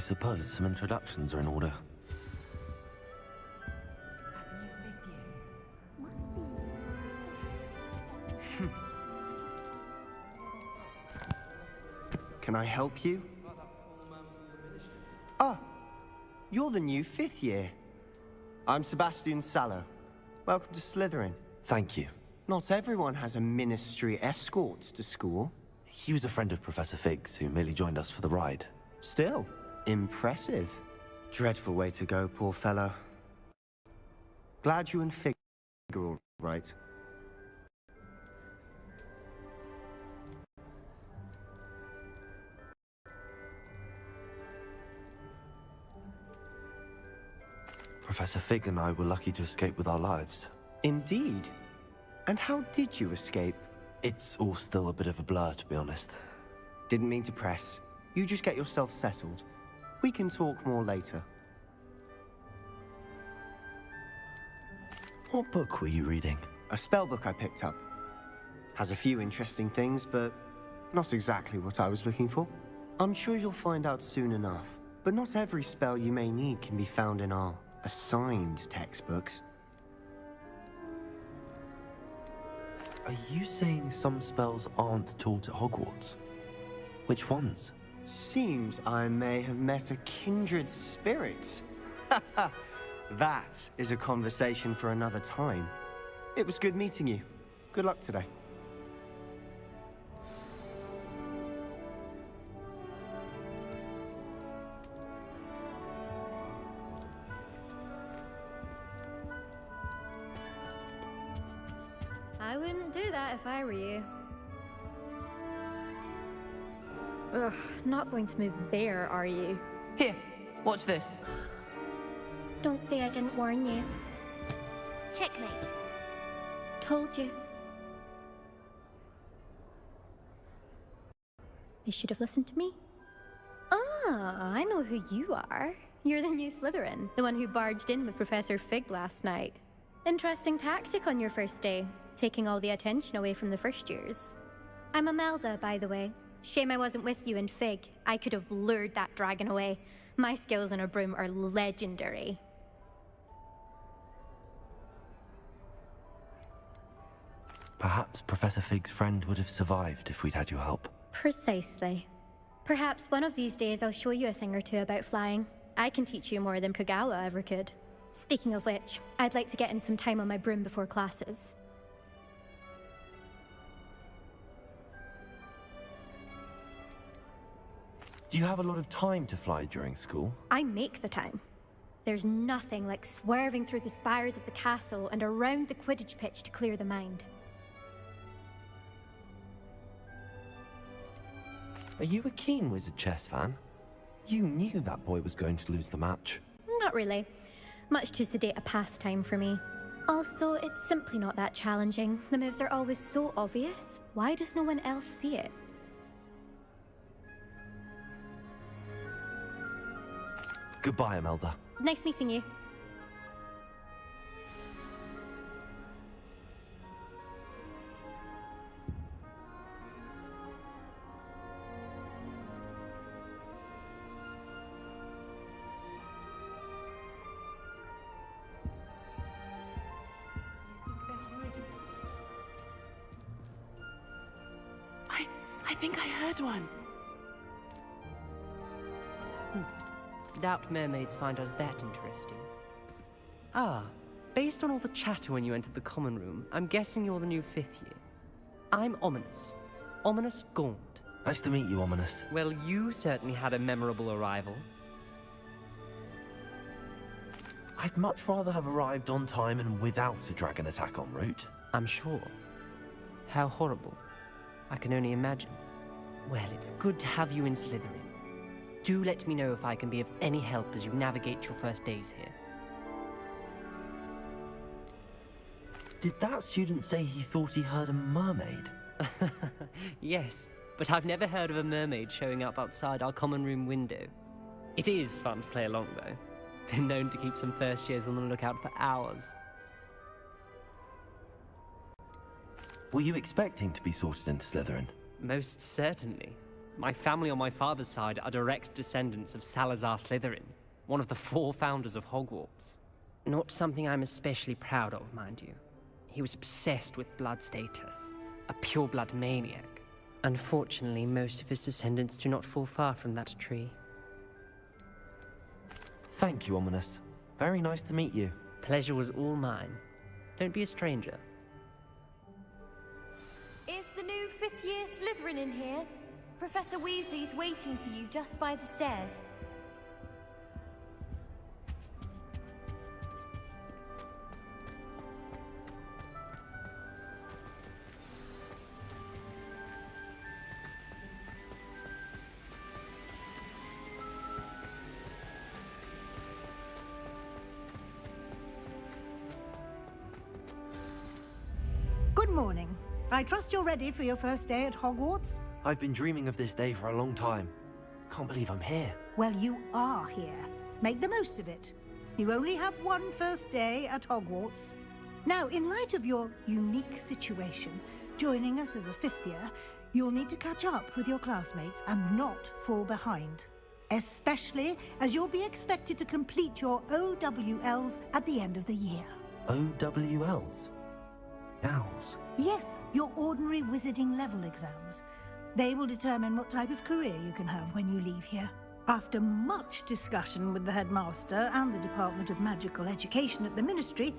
suppose some introductions are in order. Can I help you? Ah, you're the new 5th year. I'm Sebastian Sallow. Welcome to Slytherin. Thank you. Not everyone has a ministry escort to school. He was a friend of Professor Fig's who merely joined us for the ride. Still, impressive. Dreadful way to go, poor fellow. Glad you and Fig are all right. Professor Fig and I were lucky to escape with our lives. Indeed. And how did you escape? It's all still a bit of a blur, to be honest. Didn't mean to press. You just get yourself settled. We can talk more later. What book were you reading? A spellbook I picked up. Has a few interesting things, but not exactly what I was looking for. I'm sure you'll find out soon enough. But not every spell you may need can be found in our assigned textbooks. Are you saying some spells aren't taught at Hogwarts? Which ones? Seems I may have met a kindred spirit. That is a conversation for another time. It was good meeting you. Good luck today. I wouldn't do that if I were you. Ugh, not going to move there, are you? Here, watch this. Don't say I didn't warn you. Checkmate. Told you. They should have listened to me. Ah, I know who you are. You're the new Slytherin, the one who barged in with Professor Fig last night. Interesting tactic on your first day, taking all the attention away from the first years. I'm Imelda, by the way. Shame I wasn't with you in Fig. I could have lured that dragon away. My skills on a broom are legendary. Perhaps Professor Fig's friend would have survived if we'd had your help. Precisely. Perhaps one of these days I'll show you a thing or two about flying. I can teach you more than Kogawa ever could. Speaking of which, I'd like to get in some time on my broom before classes. Do you have a lot of time to fly during school? I make the time. There's nothing like swerving through the spires of the castle and around the Quidditch pitch to clear the mind. Are you a keen Wizard chess fan? You knew that boy was going to lose the match. Not really. Much too sedate a pastime for me. Also, it's simply not that challenging. The moves are always so obvious. Why does no one else see it? Goodbye, Imelda. Nice meeting you. I think I heard one. Doubt mermaids find us that interesting. Ah, based on all the chatter when you entered the common room, I'm guessing you're the new 5th year. I'm Ominous. Ominous Gaunt. Nice to meet you, Ominous. Well, you certainly had a memorable arrival. I'd much rather have arrived on time and without a dragon attack en route. I'm sure. How horrible. I can only imagine. Well, it's good to have you in Slytherin. Do let me know if I can be of any help as you navigate your first days here. Did that student say he thought he heard a mermaid? Yes, but I've never heard of a mermaid showing up outside our common room window. It is fun to play along, though. Been known to keep some first years on the lookout for hours. Were you expecting to be sorted into Slytherin? Most certainly. My family on my father's side are direct descendants of Salazar Slytherin, one of the 4 founders of Hogwarts. Not something I'm especially proud of, mind you. He was obsessed with blood status, a pure-blood maniac. Unfortunately, most of his descendants do not fall far from that tree. Thank you, Ominous. Very nice to meet you. Pleasure was all mine. Don't be a stranger. Is the new 5th year Slytherin in here? Professor Weasley's waiting for you just by the stairs. Good morning. I trust you're ready for your first day at Hogwarts? I've been dreaming of this day for a long time. Can't believe I'm here. Well, you are here. Make the most of it. You only have one first day at Hogwarts. Now, in light of your unique situation, joining us as a 5th year, you'll need to catch up with your classmates and not fall behind. Especially as you'll be expected to complete your OWLs at the end of the year. OWLs? Owls? Yes, your ordinary wizarding level exams. They will determine what type of career you can have when you leave here. After much discussion with the headmaster and the Department of Magical Education at the Ministry,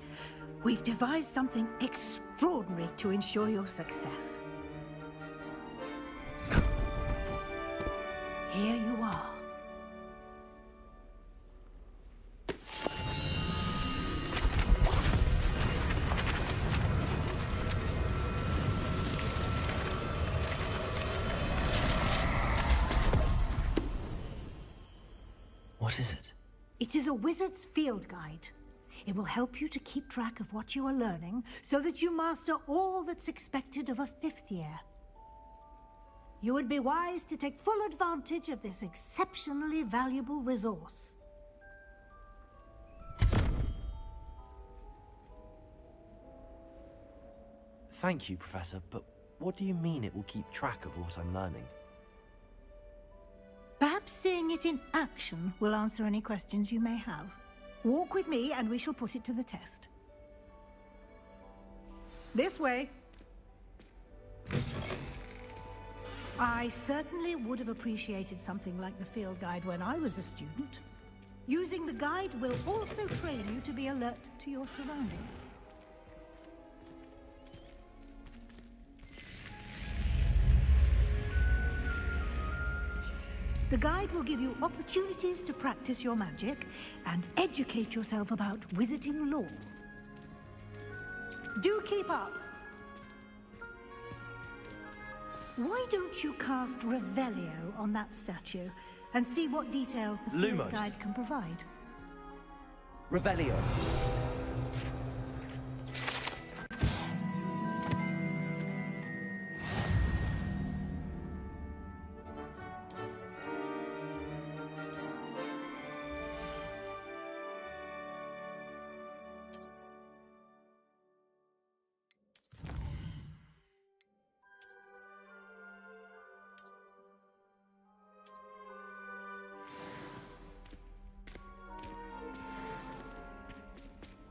we've devised something extraordinary to ensure your success. Here you are. What is it? It is a wizard's field guide. It will help you to keep track of what you are learning so that you master all that's expected of a 5th year. You would be wise to take full advantage of this exceptionally valuable resource. Thank you, Professor, but what do you mean it will keep track of what I'm learning? Perhaps seeing it in action will answer any questions you may have. Walk with me and we shall put it to the test. This way. I certainly would have appreciated something like the field guide when I was a student. Using the guide will also train you to be alert to your surroundings. The guide will give you opportunities to practice your magic and educate yourself about wizarding lore. Do keep up! Why don't you cast Revelio on that statue and see what details the field Lumos. guide can provide? Revelio.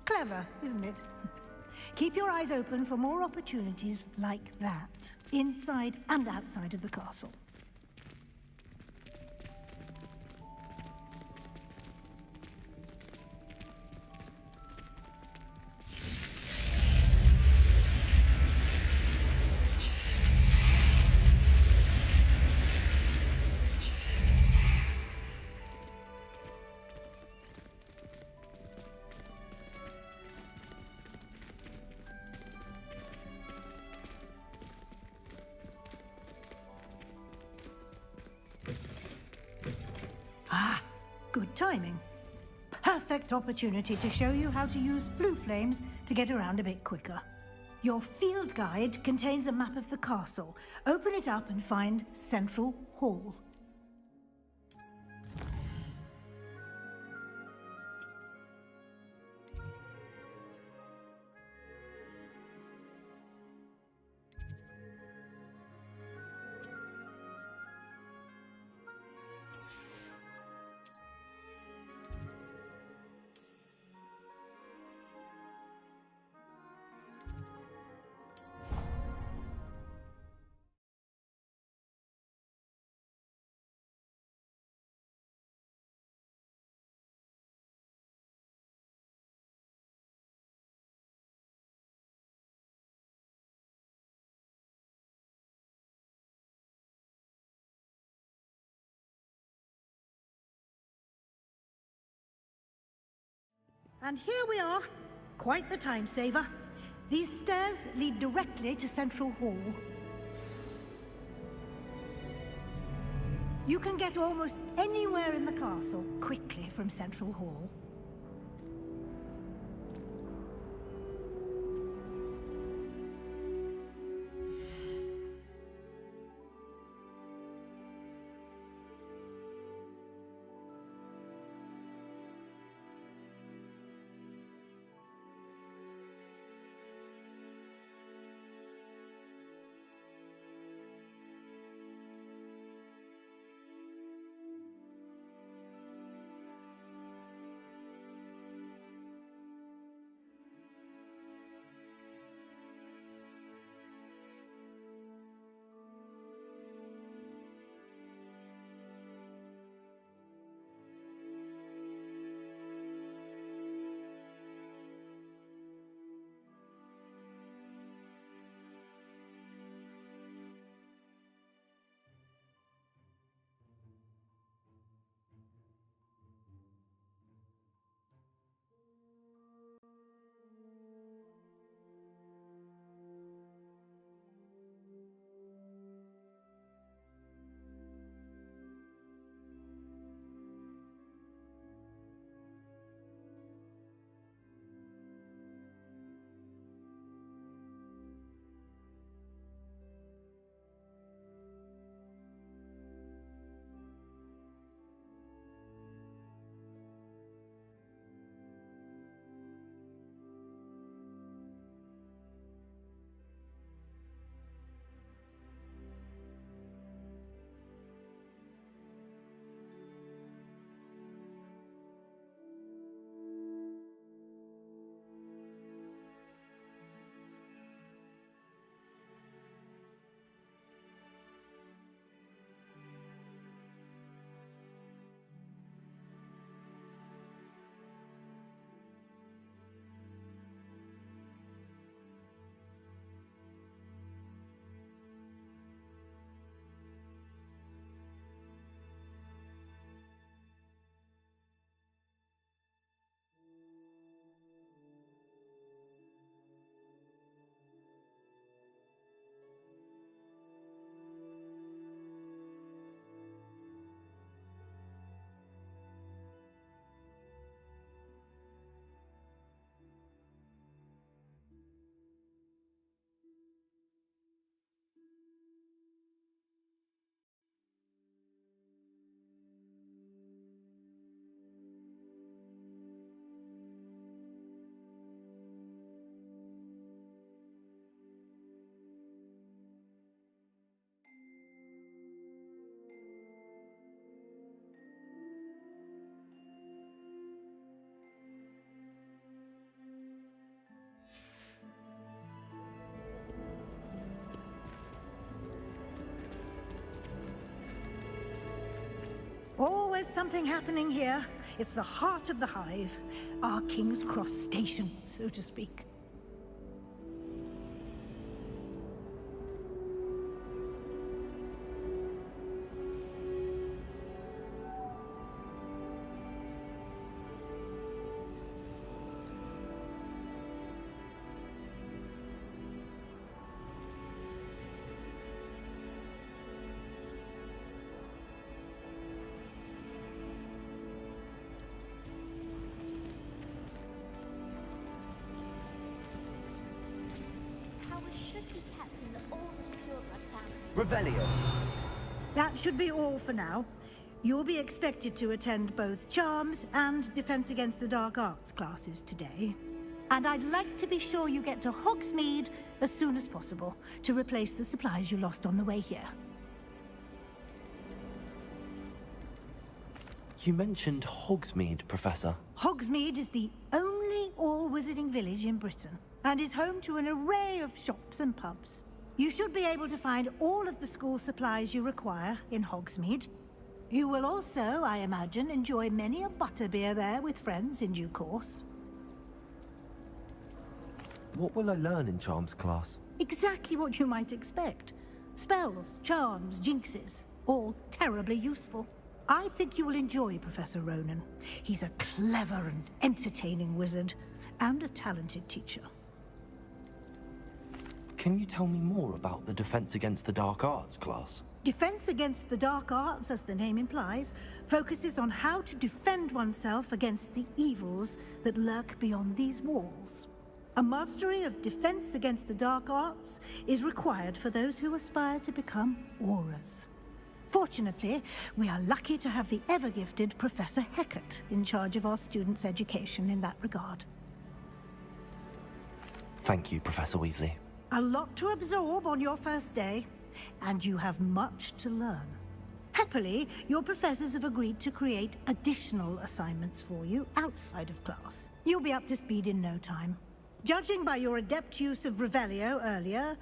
Clever, isn't it? Keep your eyes open for more opportunities like that, inside and outside of the castle. Good timing. Perfect opportunity to show you how to use flue flames to get around a bit quicker. Your field guide contains a map of the castle. Open it up and find Central Hall. And here we are. Quite the time saver. These stairs lead directly to Central Hall. You can get almost anywhere in the castle quickly from Central Hall. Always something happening here. It's the heart of the hive. Our King's Cross station, so to speak. Revelio. That should be all for now. You'll be expected to attend both Charms and Defense Against the Dark Arts classes today. And I'd like to be sure you get to Hogsmeade as soon as possible to replace the supplies you lost on the way here. You mentioned Hogsmeade, Professor. Hogsmeade is the only all-wizarding village in Britain and is home to an array of shops and pubs. You should be able to find all of the school supplies you require in Hogsmeade. You will also, I imagine, enjoy many a butterbeer there with friends in due course. What will I learn in Charms class? Exactly what you might expect. Spells, charms, jinxes, all terribly useful. I think you will enjoy Professor Ronan. He's a clever and entertaining wizard, and a talented teacher. Can you tell me more about the Defense Against the Dark Arts class? Defense Against the Dark Arts, as the name implies, focuses on how to defend oneself against the evils that lurk beyond these walls. A mastery of Defense Against the Dark Arts is required for those who aspire to become auras. Fortunately, we are lucky to have the ever-gifted Professor Hecat in charge of our students' education in that regard. Thank you, Professor Weasley. A lot to absorb on your first day, and you have much to learn. Happily, your professors have agreed to create additional assignments for you outside of class. You'll be up to speed in no time. Judging by your adept use of Revelio earlier,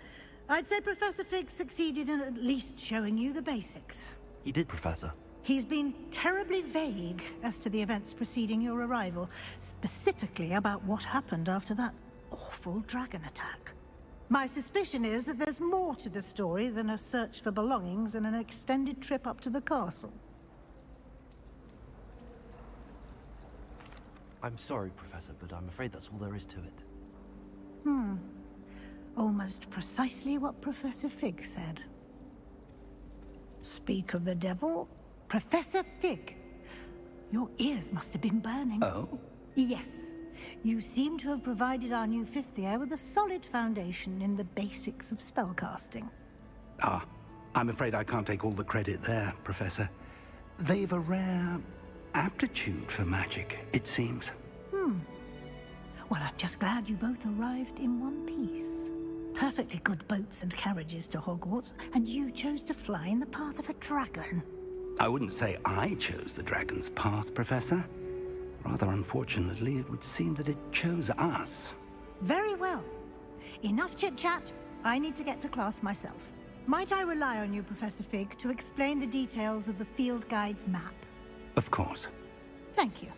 I'd say Professor Fig succeeded in at least showing you the basics. He did, Professor. He's been terribly vague as to the events preceding your arrival, specifically about what happened after that awful dragon attack. My suspicion is that there's more to the story than a search for belongings and an extended trip up to the castle. I'm sorry, Professor, but I'm afraid that's all there is to it. Almost precisely what Professor Fig said. Speak of the devil, Professor Fig. Your ears must have been burning. Oh? Yes. You seem to have provided our new fifth year with a solid foundation in the basics of spellcasting. Ah, I'm afraid I can't take all the credit there, Professor. They've a rare aptitude for magic, it seems. Well, I'm just glad you both arrived in one piece. Perfectly good boats and carriages to Hogwarts, and you chose to fly in the path of a dragon. I wouldn't say I chose the dragon's path, Professor. Rather unfortunately, it would seem that it chose us. Very well. Enough chit-chat. I need to get to class myself. Might I rely on you, Professor Fig, to explain the details of the field guide's map? Of course. Thank you.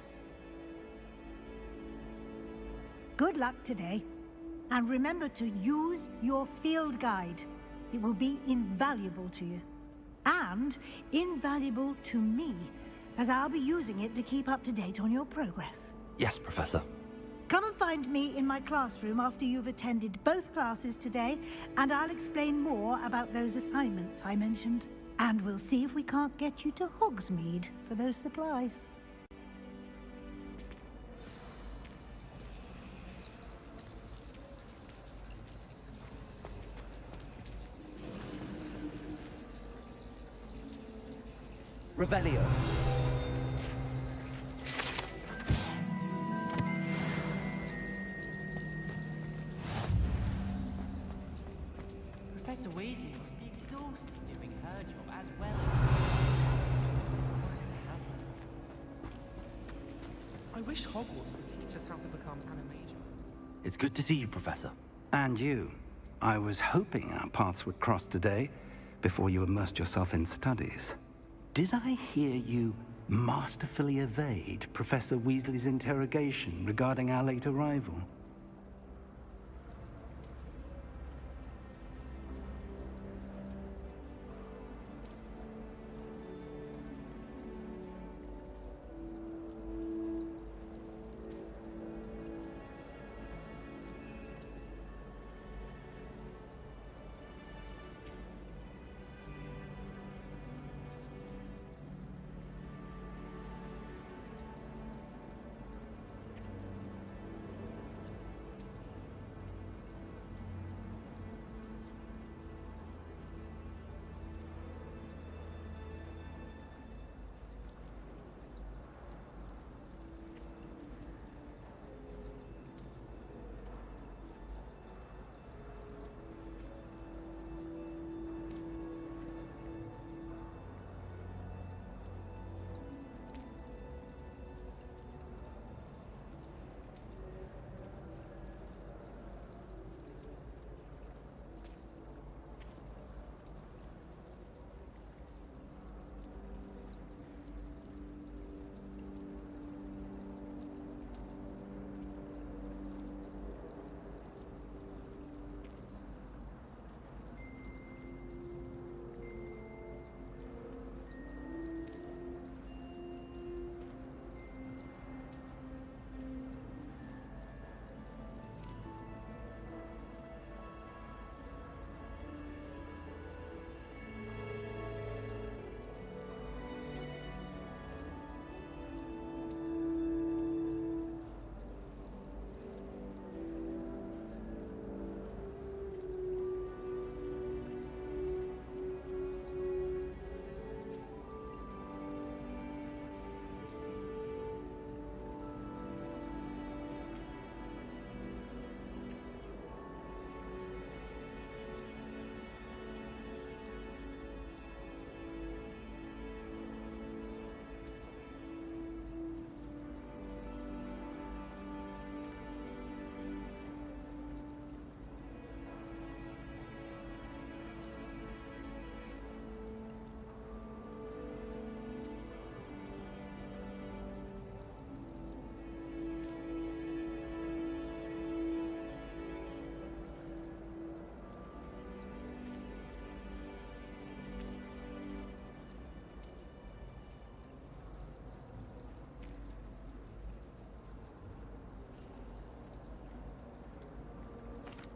Good luck today. And remember to use your field guide. It will be invaluable to you. And invaluable to me, as I'll be using it to keep up to date on your progress. Yes, Professor. Come and find me in my classroom after you've attended both classes today, and I'll explain more about those assignments I mentioned. And we'll see if we can't get you to Hogsmeade for those supplies. Revelio. Professor Weasley must be exhausted doing her job as well. I wish Hogwarts would teach us how to become animator. It's good to see you, Professor. And you. I was hoping our paths would cross today, before you immersed yourself in studies. Did I hear you masterfully evade Professor Weasley's interrogation regarding our late arrival?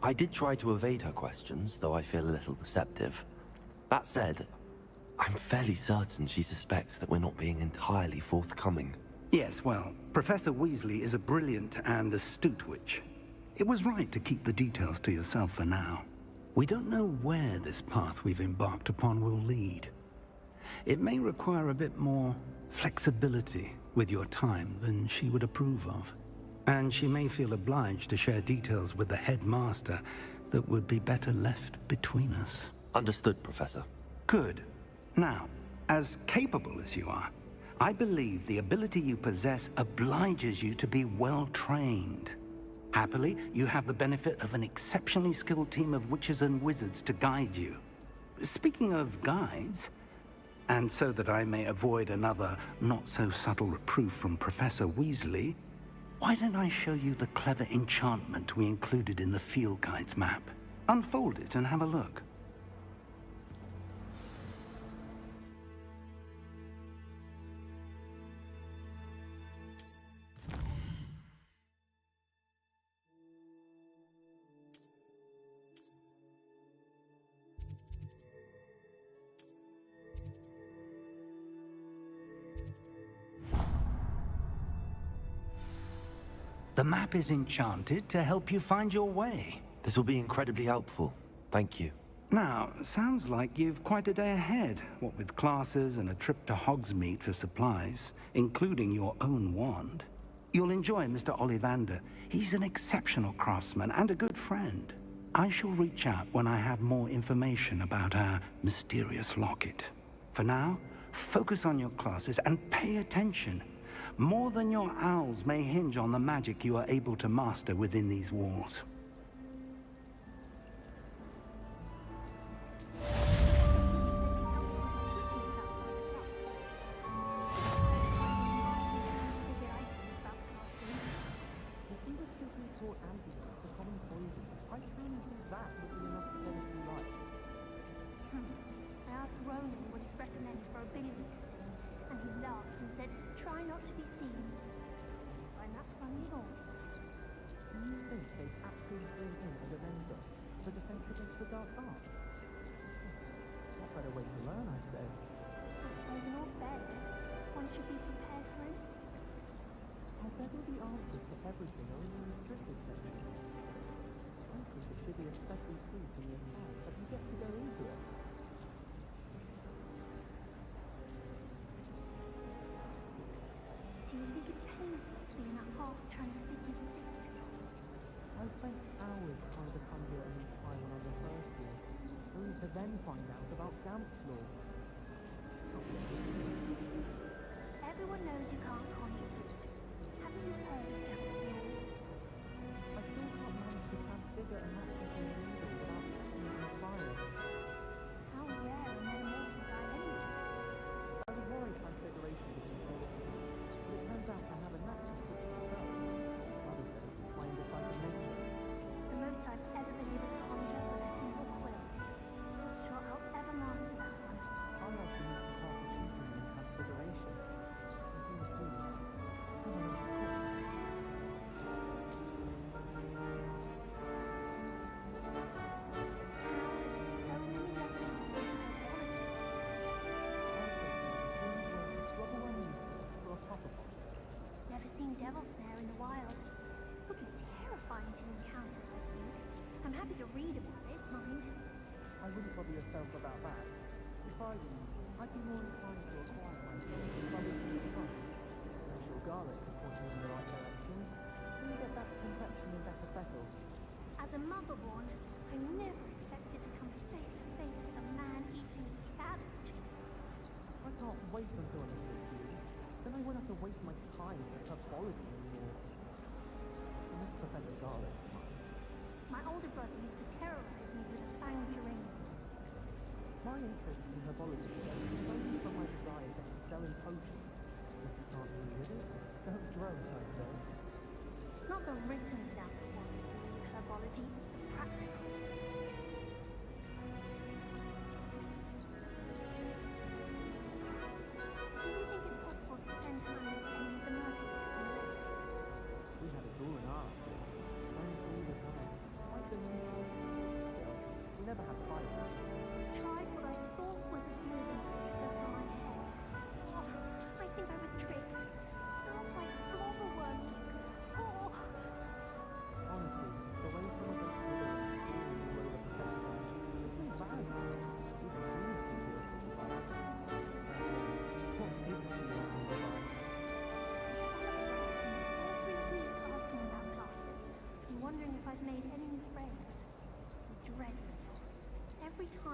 I did try to evade her questions, though I feel a little deceptive. That said, I'm fairly certain she suspects that we're not being entirely forthcoming. Yes, well, Professor Weasley is a brilliant and astute witch. It was right to keep the details to yourself for now. We don't know where this path we've embarked upon will lead. It may require a bit more flexibility with your time than she would approve of. And she may feel obliged to share details with the headmaster that would be better left between us. Understood, Professor. Good. Now, as capable as you are, I believe the ability you possess obliges you to be well-trained. Happily, you have the benefit of an exceptionally skilled team of witches and wizards to guide you. Speaking of guides, and so that I may avoid another not-so-subtle reproof from Professor Weasley, why don't I show you the clever enchantment we included in the field guide's map? Unfold it and have a look. The map is enchanted to help you find your way. This will be incredibly helpful. Thank you. Now, sounds like you've quite a day ahead, what with classes and a trip to Hogsmeade for supplies, including your own wand. You'll enjoy Mr. Ollivander. He's an exceptional craftsman and a good friend. I shall reach out when I have more information about our mysterious locket. For now, focus on your classes and pay attention. More than your owls may hinge on the magic you are able to master within these walls. I asked Ronan what he'd recommend for a billy, and he laughed and said, try not to be seen. Find that funny at all? Do you think they'd actually bring in a Dementor for defense against the dark arts? What better way to learn, I say? I suppose in all fairness, one should be prepared for him. I bet all the answers to everything are in the restricted section. I think it should be a special treat in your time that you get to go into it. Do you think it pays to be in that half transfigured state? I spent hours trying to conjure a new time when I was a first year, only to then find out about Gamp's law. Everyone knows you can't conjure food. Haven't you heard of Gamp's law? I still can't manage to transfigure a mattress in a needle without catching on fire. How rare a metamorphosis die anyway? I was worried transfiguration was involved, but it turns out I have a natural switch myself. Others say it's my indecisive nature. The most I've ever been able to conjure was a single quill. Not sure I'll ever master that one. I like to use the path of teaching in transfiguration. And you too. Someone else too. Never seen devil snare in the wild. Would be terrifying to encounter, I think. I'm happy to read about it, mind. I wouldn't bother yourself about that. If I were you, I'd be more inclined to acquire myself a solid in the front. Your garlic could point you in the right direction. Then you get that complexion and better settled. As a motherborn, I never expected to come face to face with a man-eating cabbage. I can't wait until I'm with you. Then I won't have to waste my time with herbology anymore. Unless Professor Garlic. My older brother used to terrorize me with a fanged geranium. My interest in herbology stems only from my desire to excel in potions. If you can't do with it, don't grow, I say. It's not the written stuff that wants herbology, it's practical. Do you think it's possible to spend time with any of the nurses in the lake? We had a door in our house. I'm through the time. Quite the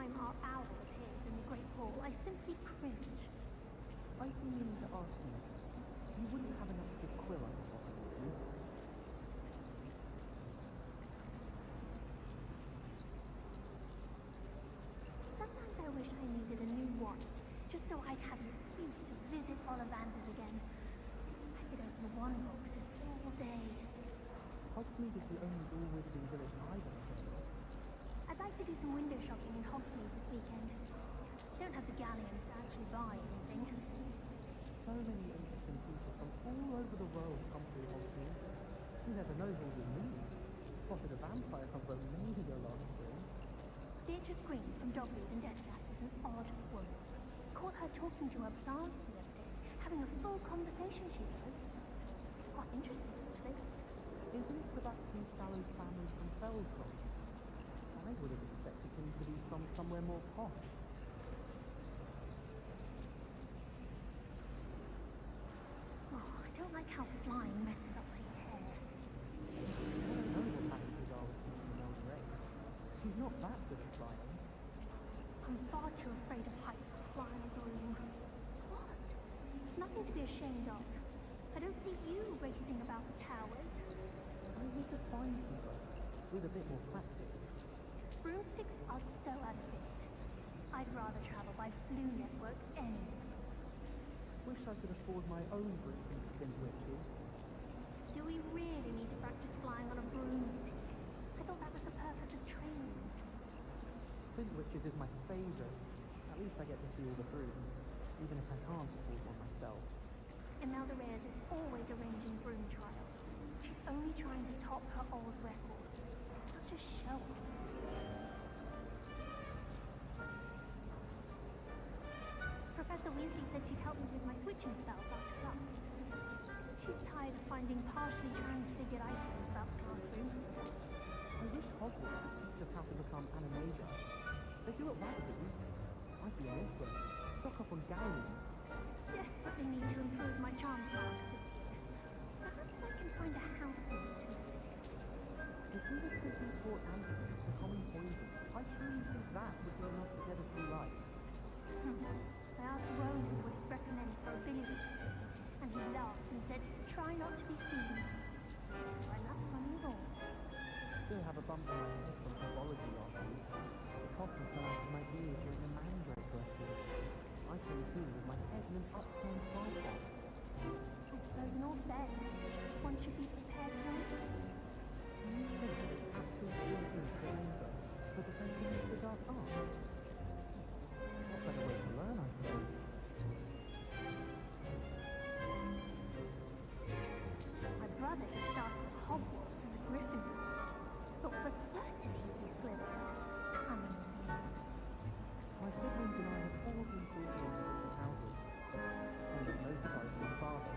time our owl appears in the Great Hall, I simply cringe. I've been meaning to ask you. You wouldn't have an extra quill on the bottom, would you? Sometimes I wish I needed a new wand, just so I'd have an excuse to visit Ollivanders again. I could open wand boxes all day. Hogsmeade is the only all-wizarding village I've ever heard of. I'd like to do some window shopping in Hogsmeade this weekend. Don't have the galleons to actually buy anything. So many interesting people from all over the world come through Hogsmeade. You never know who'll be me. Spotted a vampire from Romania last spring. Beatrice Green from Dogwood and Deathjack is an odd woman. Caught her talking to her plants the other day, having a full conversation, she was. Quite interesting, actually. Isn't it the Baptiste Sallows family from Felcroft? I would have expected him to be from somewhere more posh. Oh, I don't like how flying messes up my hair. I don't know what happened to Darwin in Mel Ray. She's not that good at flying. I'm far too afraid of heights to fly on a broom. What? It's nothing to be ashamed of. I don't see you racing about the towers. We could find people with a bit more practice. Broomsticks are so unfit. I'd rather travel by Flu Network anyway. Wish I could afford my own broom spin witches. Do we really need to practice flying on a broomstick? I thought that was the purpose of training. Spin witches is my favourite. At least I get to see all the brooms, even if I can't afford one myself. Imelda Reyes is always arranging broom trials. She's only trying to top her old record. Such a show. Professor Weasley said she'd help me with my switching spells after class. She's tired of finding partially transfigured items about the classroom. I wish Hogwarts could teach us how to become animator. They do it Watsons. I'd be an infant. Stock up on galleons. Desperately need to improve my charm class this year. Perhaps I can find a housemate to live with. If we were taking taught antidotes to common poison, I truly think that would be enough to get us through life. I asked Ronan what he'd recommend for a billy and he laughed and said, try not to be seen. Well, that's funny at all. Still have a bump on my head from pathology last week. The coffin fell out of my ear during a mandrake lesson. I came to with my head in an upturned tripod. I suppose in all fairness, one should be prepared for it. You said that it's absolutely important to remember for defending the dark arts. What better way to learn, I suppose? My brother started at Hogwarts as a Gryffindor. Thought for certain he'd be Slytherin. Cunning thing. My siblings and I have all been through different houses. One was notified from my father.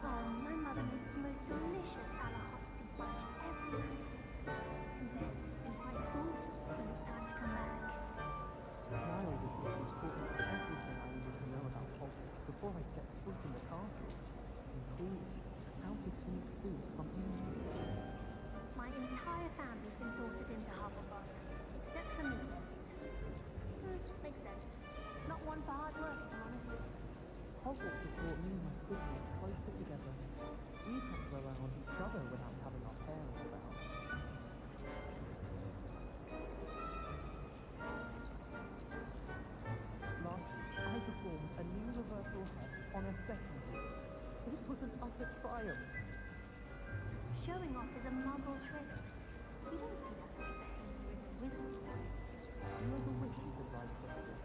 Oh, my mother makes the most delicious a la Hopsy fudge every Christmas. And then, in high school, when it's time to come back. My older sister taught me everything I needed to know about Hogwarts before I stepped foot in the castle, including how to sneak food from England. My entire family's been sorted into Hufflepuff, except for me. Makes sense. Not one for hard work, if I'm honest. Hogwarts has brought me and my siblings closer together. We've had to rely on each other without having our parents about. Last week, I performed a new reversal head on a second week. It was an utter triumph. Showing off is a muggle trick. You don't see that sort of behavior in a wizard. You ever wish you could ride horses?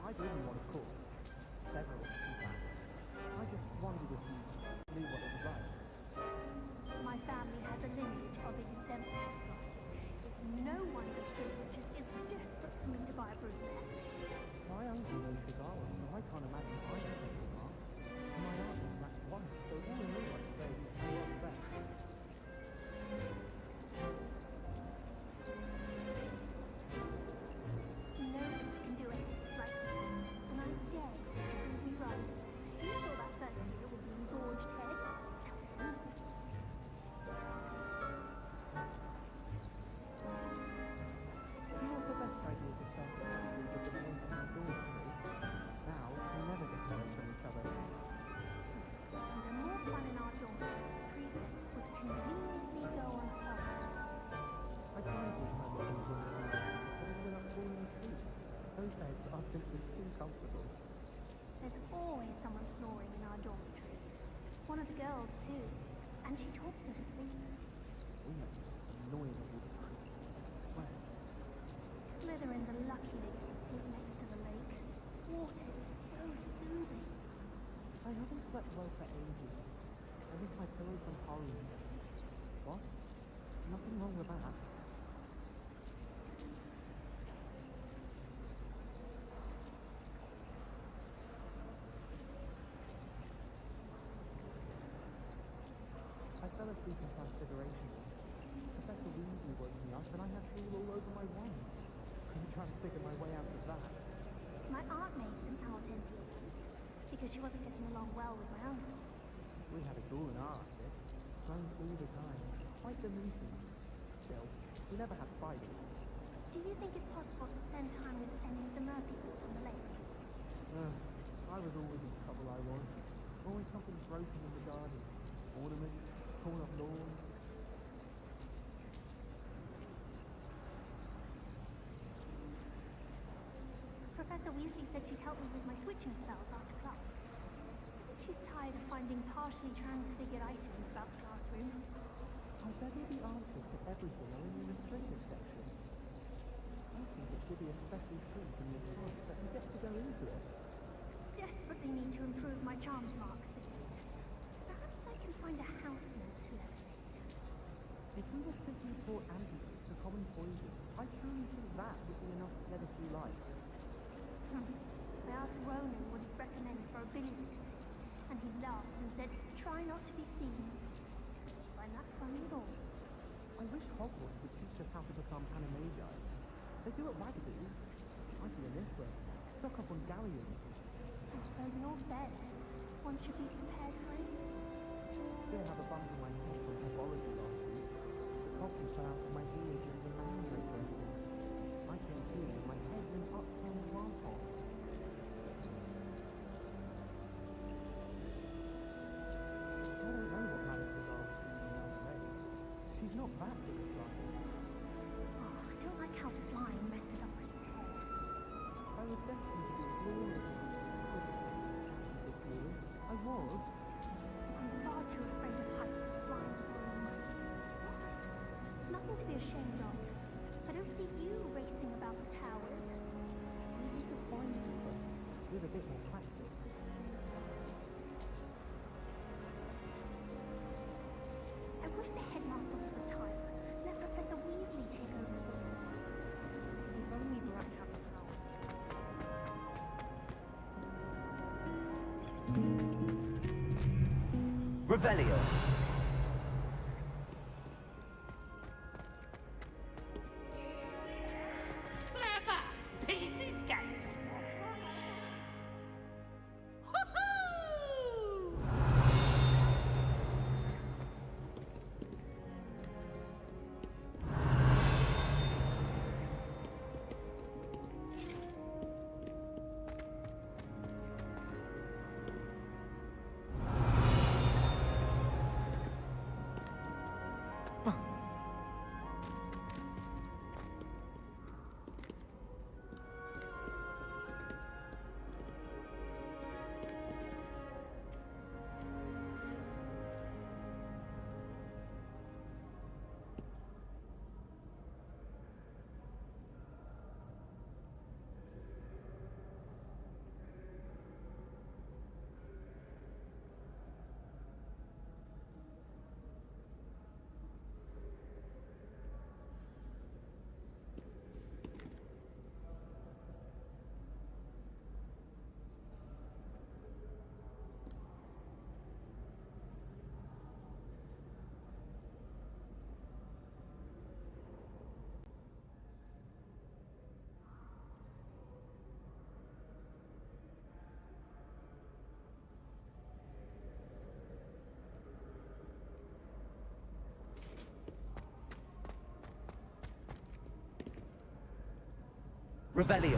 I didn't want to cook. Several, in fact. I just wondered if you knew what it was like. My family has a lineage of exemplars. It's no wonder Privileges is desperate for me to buy a broomstick. My uncle knows cigars, so I can't imagine I could take a car. My aunt is that once, so all in all, I'd say I was best. No one can do anything like this. And I dare you to prove me right. You saw that first year with the engorged head. Annoying of all the creatures, I swear. Slytherin's are lucky they get to sleep next to the lake. Water is so soothing. I haven't slept well for ages. I wish my pillow's from Holland. What? Nothing wrong with that. I fell asleep in Transfiguration. Professor Weasley woke me up and I had drool all over my wand. Couldn't transfigure my way out of that. My aunt made some out influence because she wasn't getting along well with my uncle. We had a duel in our attic, running all the time. Quite delusional. Still, we never had fights. Do you think it's possible to spend time with any of the merpeoples on the lake? I was always in trouble, I was. Always something broken in the garden. Ornaments, torn up lawns. Professor Weasley said she'd help me with my switching spells after class. She's tired of finding partially transfigured items about the classroom. I bet all the answers to everything are in the restricted section. I think it should be a special treat in your class that you get to go into it. Desperately need to improve my charms marks again. Perhaps I can find a house nurse to levitate. If we were simply taught antidotes to common poison, I truly think that would be enough to get us through life. I asked Ronan what he'd recommend for a billy stick, and he laughed and said, try not to be seen. I find that funny at all. I wish Hogwarts would teach us how to become animagi. They do at Wagadu. I feel this way, stuck up on galleons. I suppose in all fairness, one should be prepared for it. Still have a bump in my head from herbology last week. The coffee fell out of my ear during the mandrake roasting. I came to with my head in an upturned plant pot. I don't know what happened to our Susan today. She's not that good at flying. Oh, I don't like how flying messes up my head. I was destined to be a glorious this year. I was. I'm far too afraid of heights and flying for all my It's nothing to be ashamed of. I don't see you racing about the towers. Easy to find you, but with a bit more practice. I wish the headmaster would retire. Let Professor Weasley take over. If only Black had the power. Revelio. Clever! Peasy scapes! Woohoo! Revelio.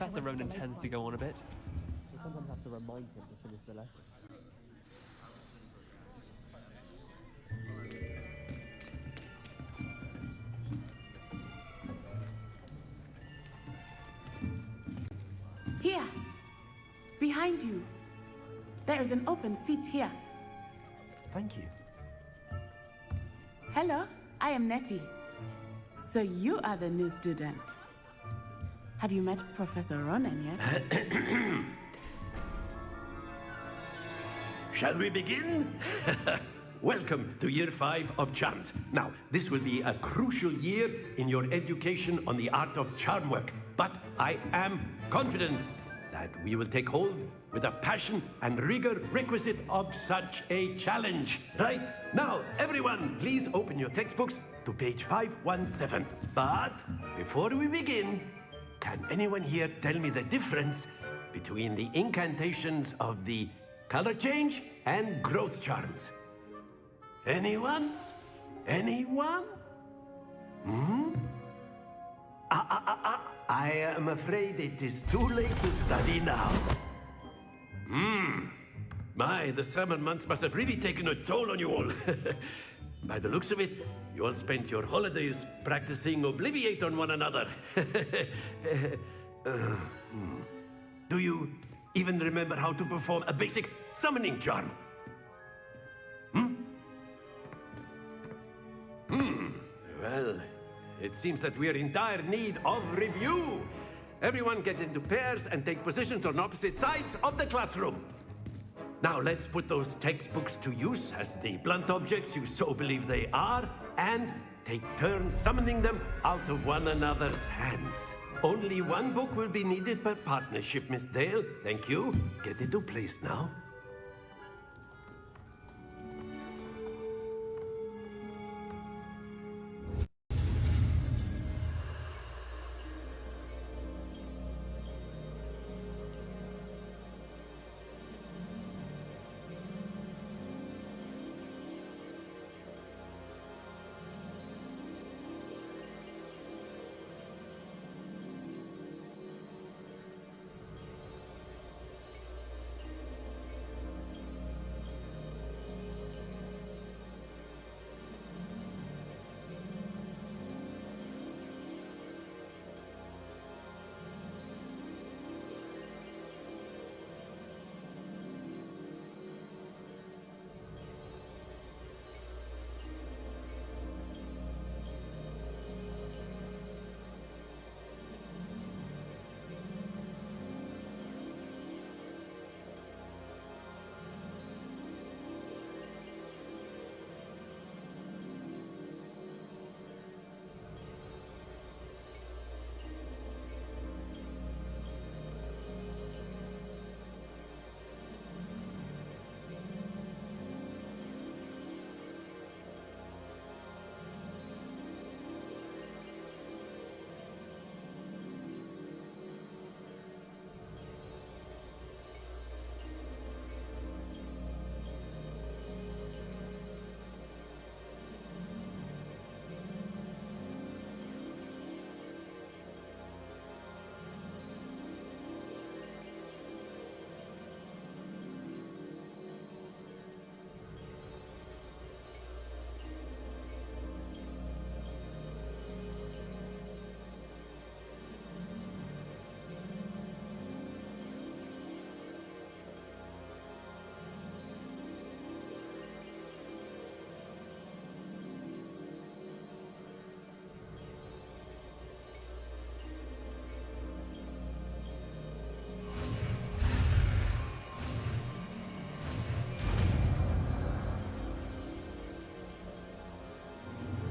Professor Ronan tends to go on a bit. We sometimes have to remind him to finish the lesson. Here, behind you. There is an open seat here. Thank you. Hello, I am Nettie. So you are the new student. Have you met Professor Ronan yet? Shall we begin? Welcome to Year 5 of Charms. Now, this will be a crucial year in your education on the art of charm work, but I am confident that we will take hold with the passion and rigor requisite of such a challenge. Right, now, everyone, please open your textbooks to page 517. But before we begin, can anyone here tell me the difference between the incantations of the color change and growth charms? Anyone? Anyone? I am afraid it is too late to study now. My, the summer months must have really taken a toll on you all. By the looks of it, you all spent your holidays practicing Obliviate on one another. Do you even remember how to perform a basic summoning charm? Well, it seems that we are in dire need of review. Everyone get into pairs and take positions on opposite sides of the classroom. Now let's put those textbooks to use as the blunt objects you so believe they are, and take turns summoning them out of one another's hands. Only one book will be needed per partnership, Miss Dale. Thank you. Get into place now.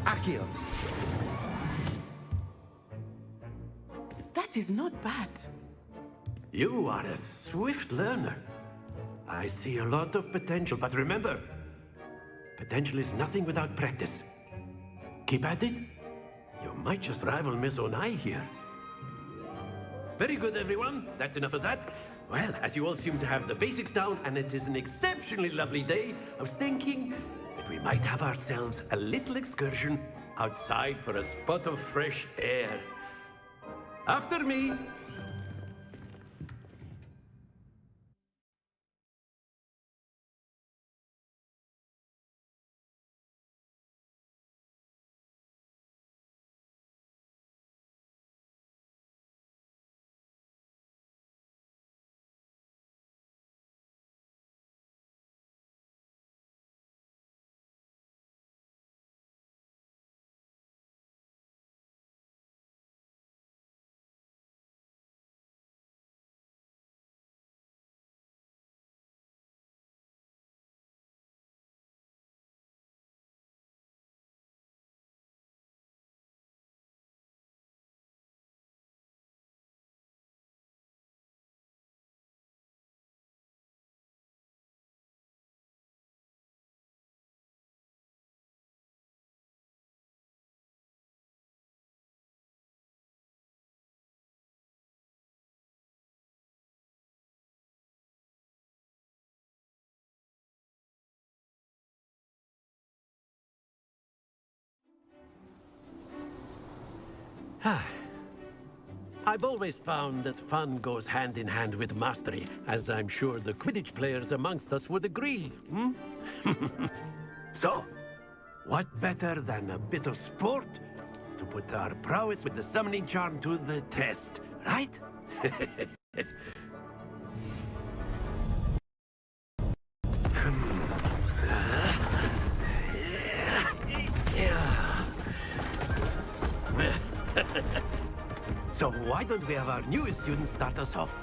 Akio. That is not bad. You are a swift learner. I see a lot of potential, but remember, potential is nothing without practice. Keep at it. You might just rival Miss Onai here. Very good, everyone. That's enough of that. Well, as you all seem to have the basics down, and it is an exceptionally lovely day, I was thinking that we might have ourselves a little excursion outside for a spot of fresh air. After me. I've always found that fun goes hand in hand with mastery, as I'm sure the Quidditch players amongst us would agree. So, what better than a bit of sport to put our prowess with the summoning charm to the test, right? So why don't we have our newest student start us off?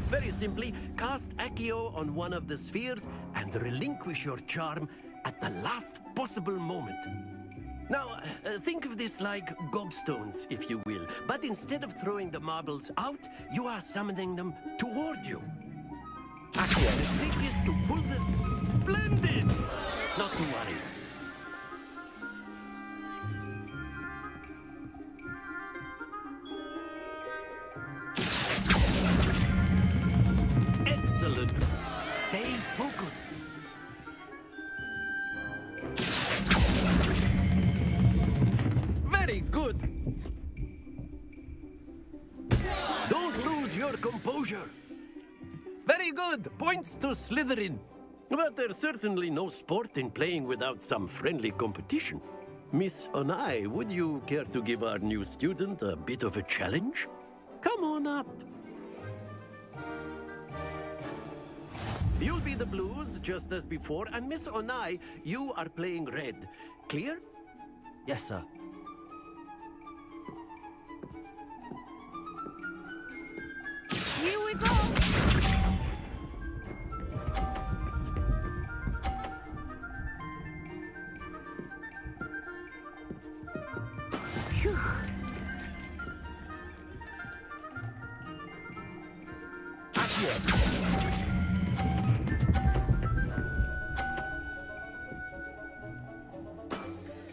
Very simply, cast Accio on one of the spheres and relinquish your charm at the last possible moment. Now, think of this like gobstones, if you will. But instead of throwing the marbles out, you are summoning them toward you. Accio, the trick is to pull the... Splendid! Not to worry. Excellent. Stay focused. Very good. Don't lose your composure. Very good. Points to Slytherin. But there's certainly no sport in playing without some friendly competition. Miss Onai, would you care to give our new student a bit of a challenge? Come on up. You'll be the blues, just as before, and Miss Onai, you are playing red. Clear? Yes, sir. Here we go! Phew.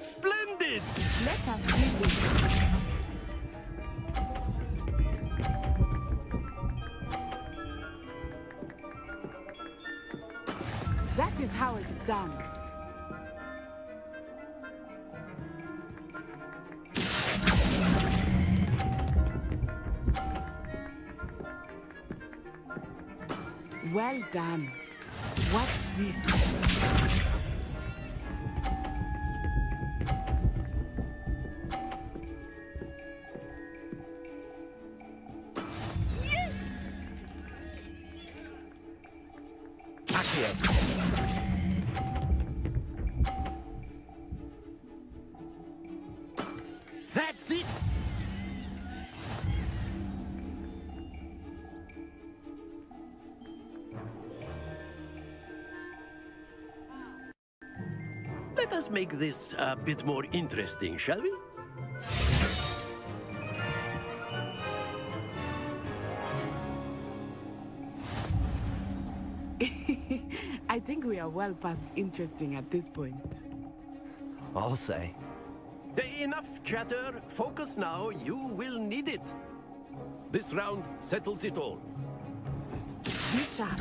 Splendid! Let us see this. That is how it's done. Well done. Watch this. That's it! Let us make this a bit more interesting, shall we? I think we are well past interesting at this point. I'll say. Enough chatter. Focus now. You will need it. This round settles it all. Be sharp.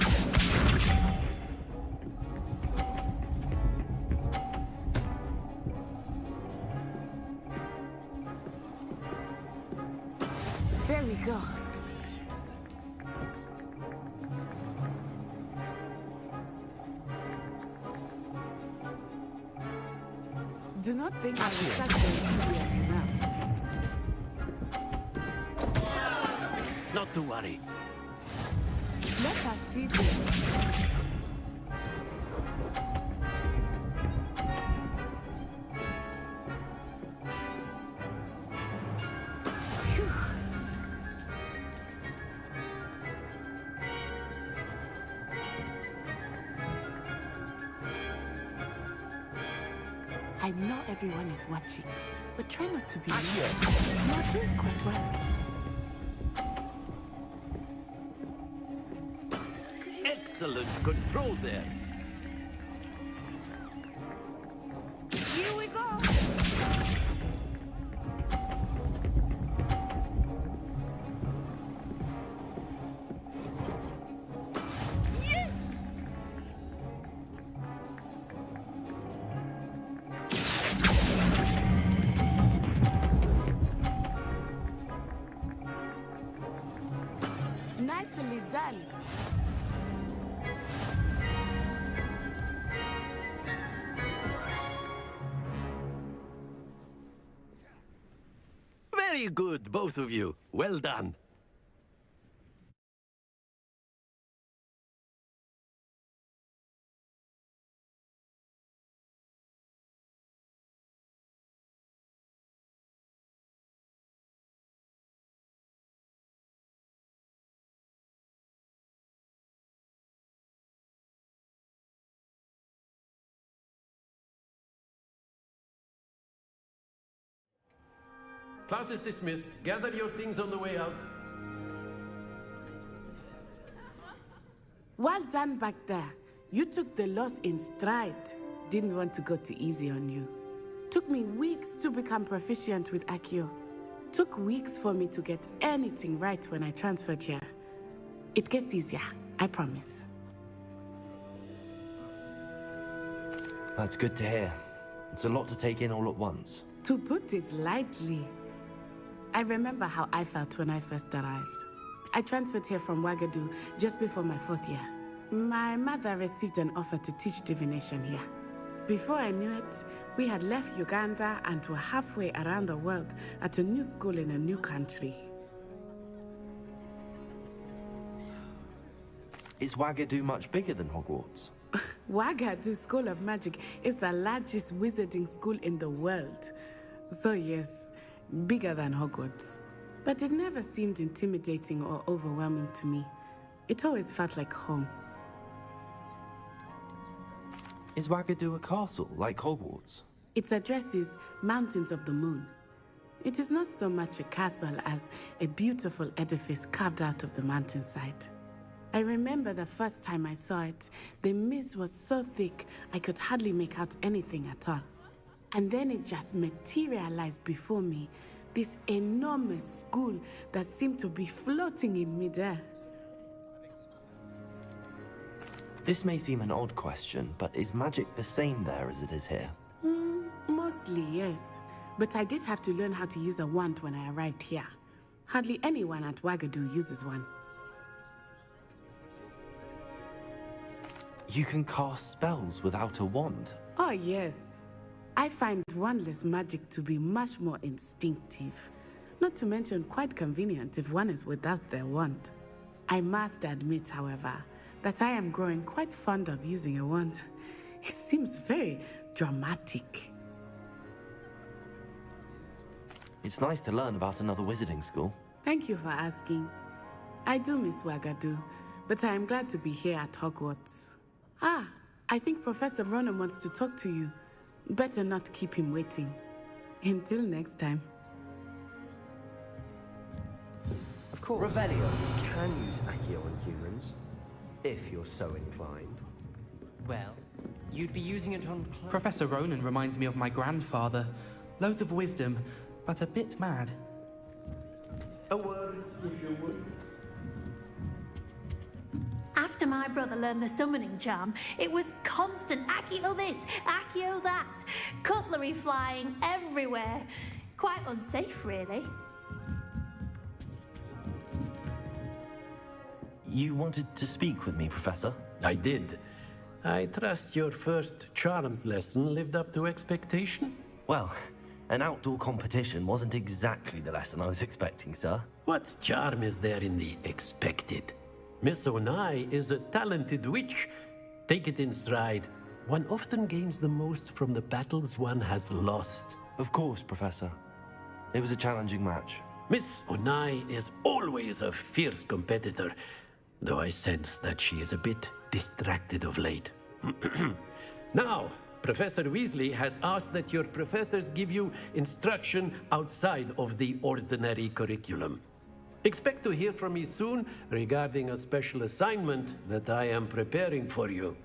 There we go. Do not think I will start very easy on you now. Not to worry. Let us see this. Phew. I know everyone is watching, but try not to be nervous. You're doing quite well. Excellent control there. Here we go. Very good, both of you. Well done. Class is dismissed. Gather your things on the way out. Well done back there. You took the loss in stride. Didn't want to go too easy on you. Took me weeks to become proficient with Accio. Took weeks for me to get anything right when I transferred here. It gets easier, I promise. That's good to hear. It's a lot to take in all at once. To put it lightly, I remember how I felt when I first arrived. I transferred here from Wagadu just before my 4th year. My mother received an offer to teach divination here. Before I knew it, we had left Uganda and were halfway around the world at a new school in a new country. Is Wagadu much bigger than Hogwarts? Wagadu School of Magic is the largest wizarding school in the world. So yes, bigger than Hogwarts. But it never seemed intimidating or overwhelming to me. It always felt like home. Is Wagadu a castle, like Hogwarts? Its address is Mountains of the Moon. It is not so much a castle as a beautiful edifice carved out of the mountainside. I remember the first time I saw it, the mist was so thick I could hardly make out anything at all. And then it just materialized before me, this enormous school that seemed to be floating in midair. This may seem an odd question, but is magic the same there as it is here? Mostly, yes. But I did have to learn how to use a wand when I arrived here. Hardly anyone at Wagadu uses one. You can cast spells without a wand? Oh, yes. I find wandless magic to be much more instinctive. Not to mention quite convenient if one is without their wand. I must admit, however, that I am growing quite fond of using a wand. It seems very dramatic. It's nice to learn about another wizarding school. Thank you for asking. I do miss Wagadu, but I am glad to be here at Hogwarts. Ah, I think Professor Ronan wants to talk to you. Better not keep him waiting. Until next time. Of course. Revelio. You can use Accio on humans, if you're so inclined. Well, you'd be using it on clothes. Professor Ronan reminds me of my grandfather. Loads of wisdom, but a bit mad. A word, if you would. After my brother learned the summoning charm, it was constant Accio this, Accio that. Cutlery flying everywhere. Quite unsafe, really. You wanted to speak with me, Professor? I did. I trust your first charms lesson lived up to expectation? Well, an outdoor competition wasn't exactly the lesson I was expecting, sir. What charm is there in the expected? Miss Onai is a talented witch. Take it in stride. One often gains the most from the battles one has lost. Of course, Professor. It was a challenging match. Miss Onai is always a fierce competitor, though I sense that she is a bit distracted of late. Now, Professor Weasley has asked that your professors give you instruction outside of the ordinary curriculum. Expect to hear from me soon regarding a special assignment that I am preparing for you.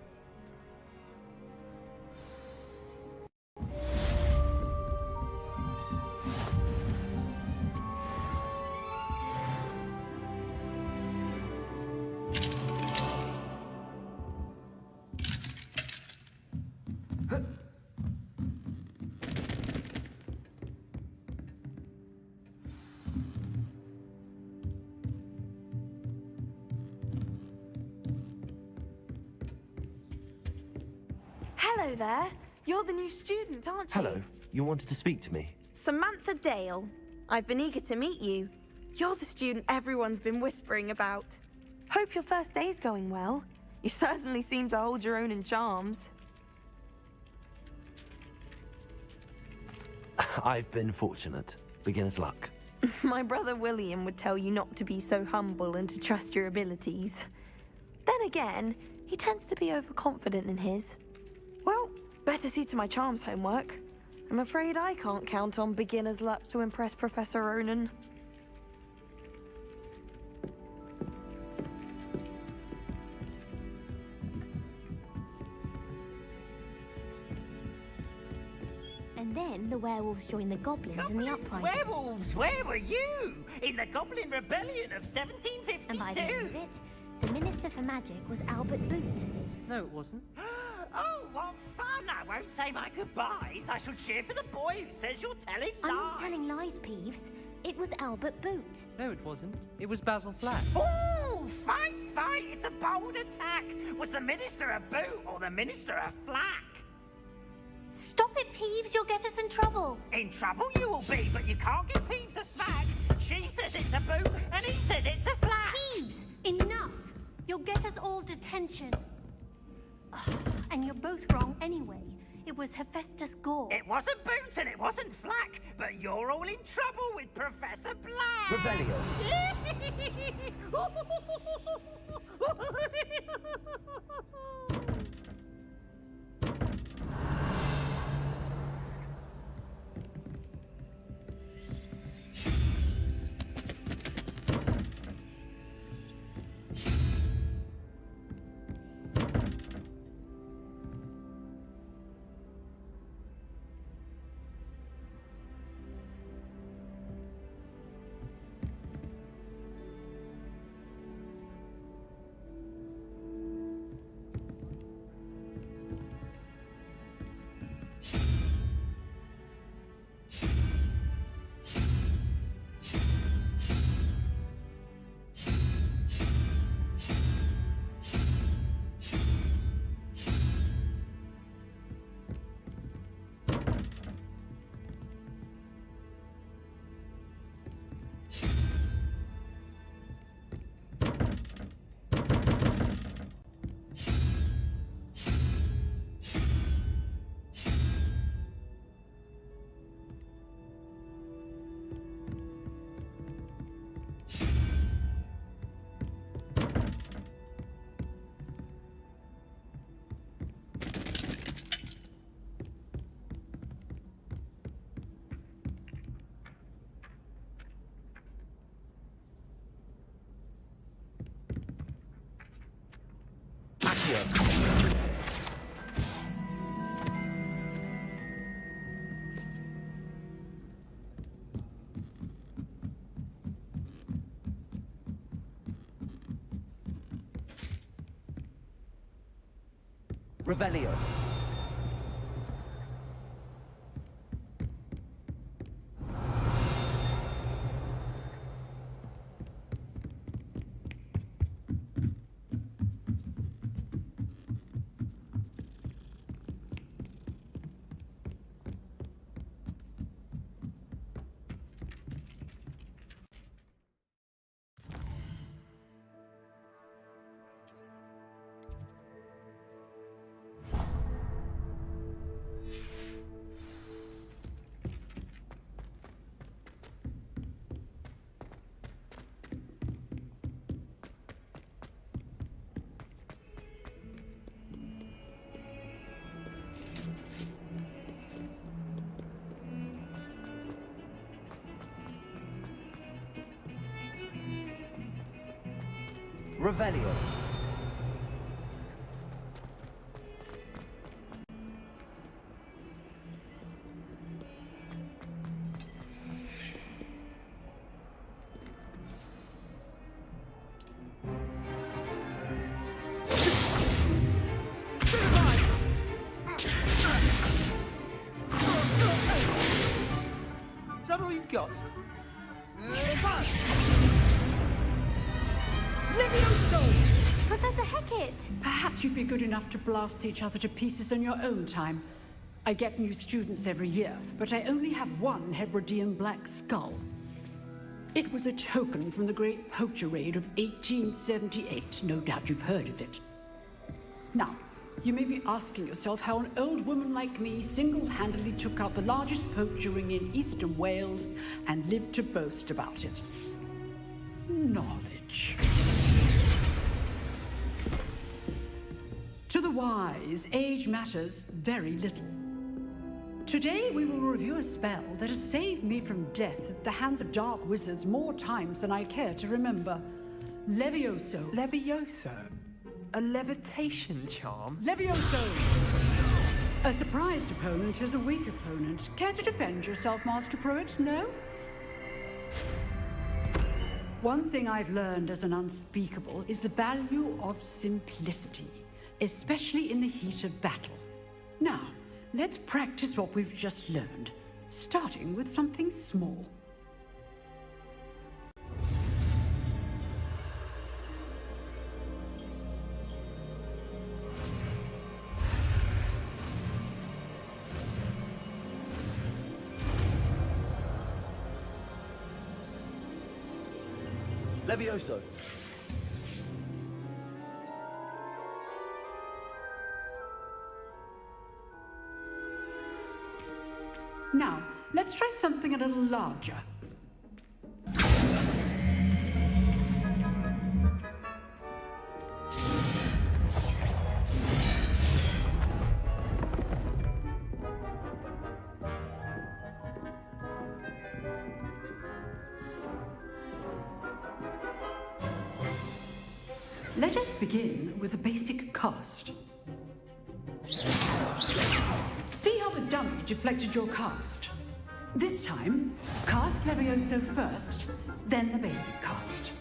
Hello there. You're the new student, aren't you? Hello. You wanted to speak to me? Samantha Dale. I've been eager to meet you. You're the student everyone's been whispering about. Hope your first day's going well. You certainly seem to hold your own in charms. I've been fortunate. Beginner's luck. My brother William would tell you not to be so humble and to trust your abilities. Then again, he tends to be overconfident in his. Well, better see to my charms homework. I'm afraid I can't count on beginner's luck to impress Professor Ronan. And then the werewolves joined the goblins in the uprising. Werewolves, where were you? In the Goblin Rebellion of 1752. And by the end of it, the Minister for Magic was Albert Boot. No, it wasn't. Oh, what fun! I won't say my goodbyes. I shall cheer for the boy who says you're telling lies. I'm not telling lies, Peeves. It was Albert Boot. No, it wasn't. It was Basil Flack. Oh, fight! It's a bold attack. Was the Minister a boot or the Minister a flack? Stop it, Peeves. You'll get us in trouble. In trouble you will be, but you can't give Peeves a smack. She says it's a boot, and he says it's a flack. Peeves, enough! You'll get us all detention. And you're both wrong anyway. It was Hephaestus Gore. It wasn't boot and it wasn't flack, but you're all in trouble with Professor Black. Revelio. Revelio. Revelio. Is that all you've got? Professor Hecat! Perhaps you'd be good enough to blast each other to pieces on your own time. I get new students every year, but I only have one Hebridean black skull. It was a token from the Great Poacher Raid of 1878. No doubt you've heard of it. Now, you may be asking yourself how an old woman like me single-handedly took out the largest poacher ring in eastern Wales and lived to boast about it. Knowledge. To the wise, age matters very little. Today we will review a spell that has saved me from death at the hands of dark wizards more times than I care to remember. Levioso. Levioso? A levitation charm? Levioso! A surprised opponent is a weak opponent. Care to defend yourself, Master Pruitt? No? One thing I've learned as an unspeakable is the value of simplicity, especially in the heat of battle. Now, let's practice what we've just learned, starting with something small. Levioso. Now, let's try something a little larger. Let us begin with the basic cast. See how the dummy deflected your cast? This time, cast Levioso first, then the basic cast.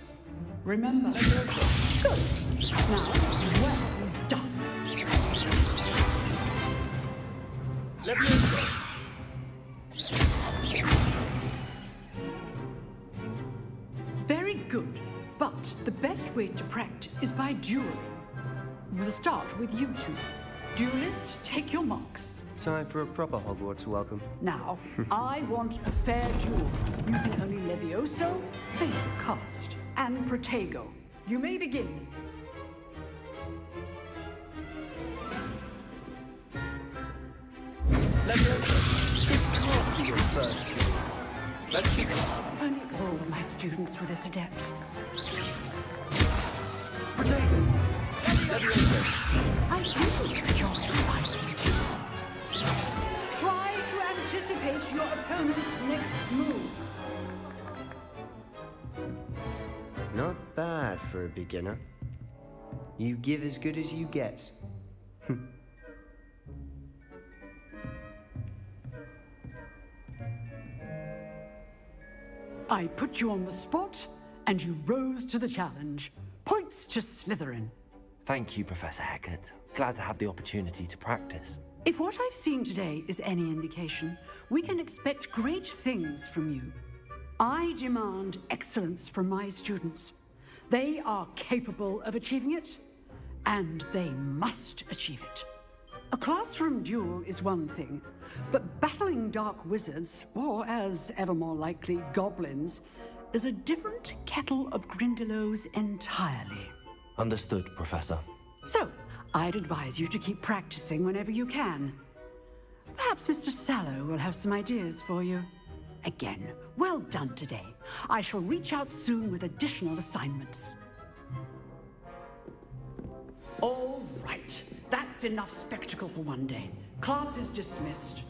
Remember, Levioso. Good. Now, well done. Levioso. Very good. But the best way to practice is by dueling. We'll start with you two. Duelists, take your marks. Time for a proper Hogwarts welcome. Now, I want a fair duel, using only Levioso, basic cast, and Protego. You may begin. Levioso, this can't be your first duel. Let's begin. If only all of my students were this adept. Protego! Levioso! I do enjoy fighting. Try to anticipate your opponent's next move. Not bad for a beginner. You give as good as you get. I put you on the spot, and you rose to the challenge. Points to Slytherin. Thank you, Professor Hecat. Glad to have the opportunity to practice. If what I've seen today is any indication, we can expect great things from you. I demand excellence from my students. They are capable of achieving it, and they must achieve it. A classroom duel is one thing, but battling dark wizards, or as ever more likely, goblins, is a different kettle of Grindylows entirely. Understood, Professor. So, I'd advise you to keep practicing whenever you can. Perhaps Mr. Sallow will have some ideas for you. Again, well done today. I shall reach out soon with additional assignments. All right. That's enough spectacle for one day. Class is dismissed.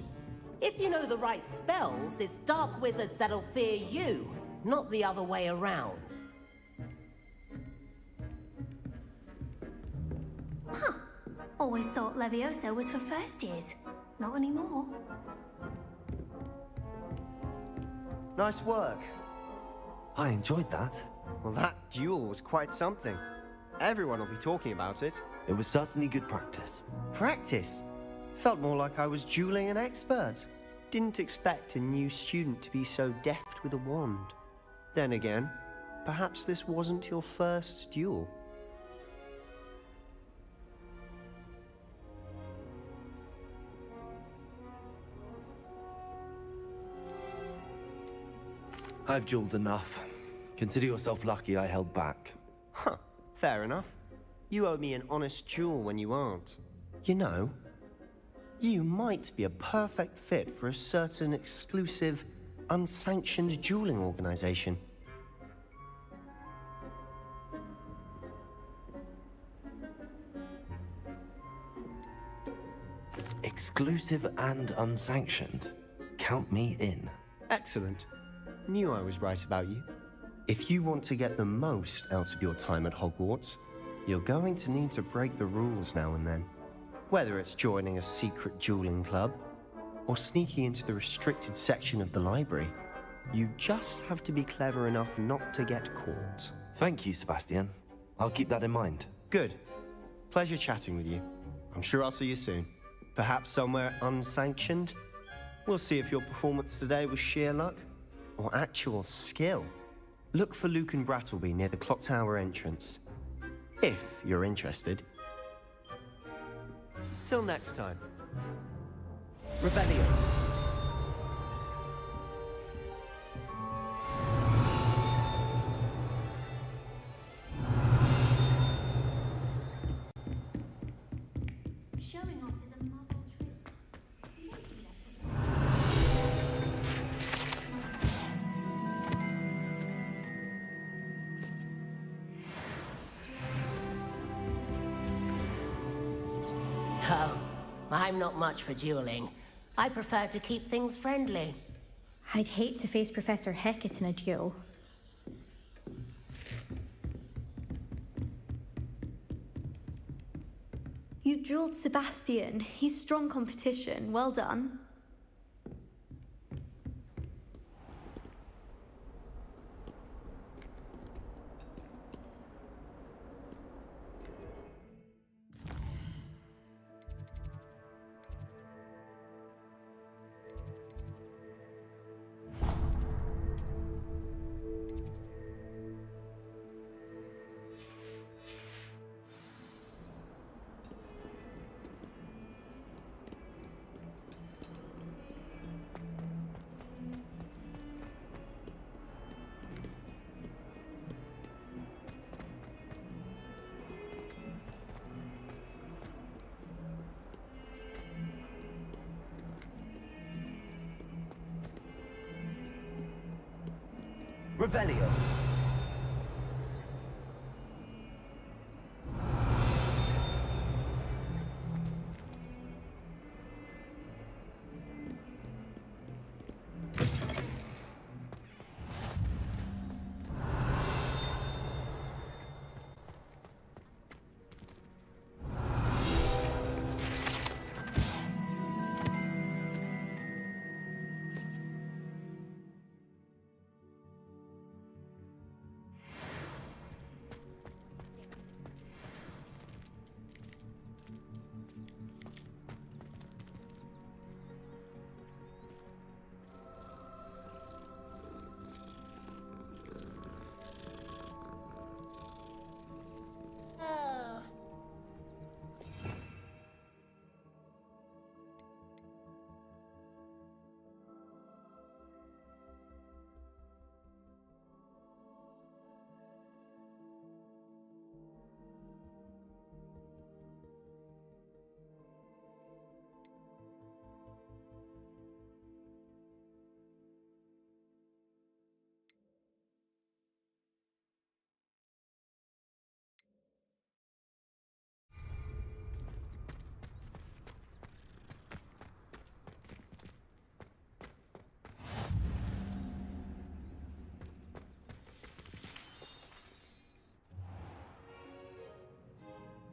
If you know the right spells, it's dark wizards that'll fear you, not the other way around. Huh. Always thought Levioso was for first years. Not anymore. Nice work. I enjoyed that. Well, that duel was quite something. Everyone will be talking about it. It was certainly good practice. Practice? Felt more like I was dueling an expert. Didn't expect a new student to be so deft with a wand. Then again, perhaps this wasn't your first duel. I've dueled enough. Consider yourself lucky I held back. Huh, fair enough. You owe me an honest duel when you aren't. You know, you might be a perfect fit for a certain exclusive, unsanctioned dueling organization. Exclusive and unsanctioned. Count me in. Excellent. Knew I was right about you. If you want to get the most out of your time at Hogwarts, you're going to need to break the rules now and then. Whether it's joining a secret dueling club, or sneaking into the restricted section of the library, you just have to be clever enough not to get caught. Thank you, Sebastian. I'll keep that in mind. Good. Pleasure chatting with you. I'm sure I'll see you soon. Perhaps somewhere unsanctioned? We'll see if your performance today was sheer luck or actual skill. Look for Luke and Brattleby near the clock tower entrance, if you're interested. Till next time. Rebellion. Showing off is a marble trick. You won't do that Oh, I'm not much for dueling. I prefer to keep things friendly. I'd hate to face Professor Hecat in a duel. You dueled Sebastian. He's strong competition. Well done. Revelio.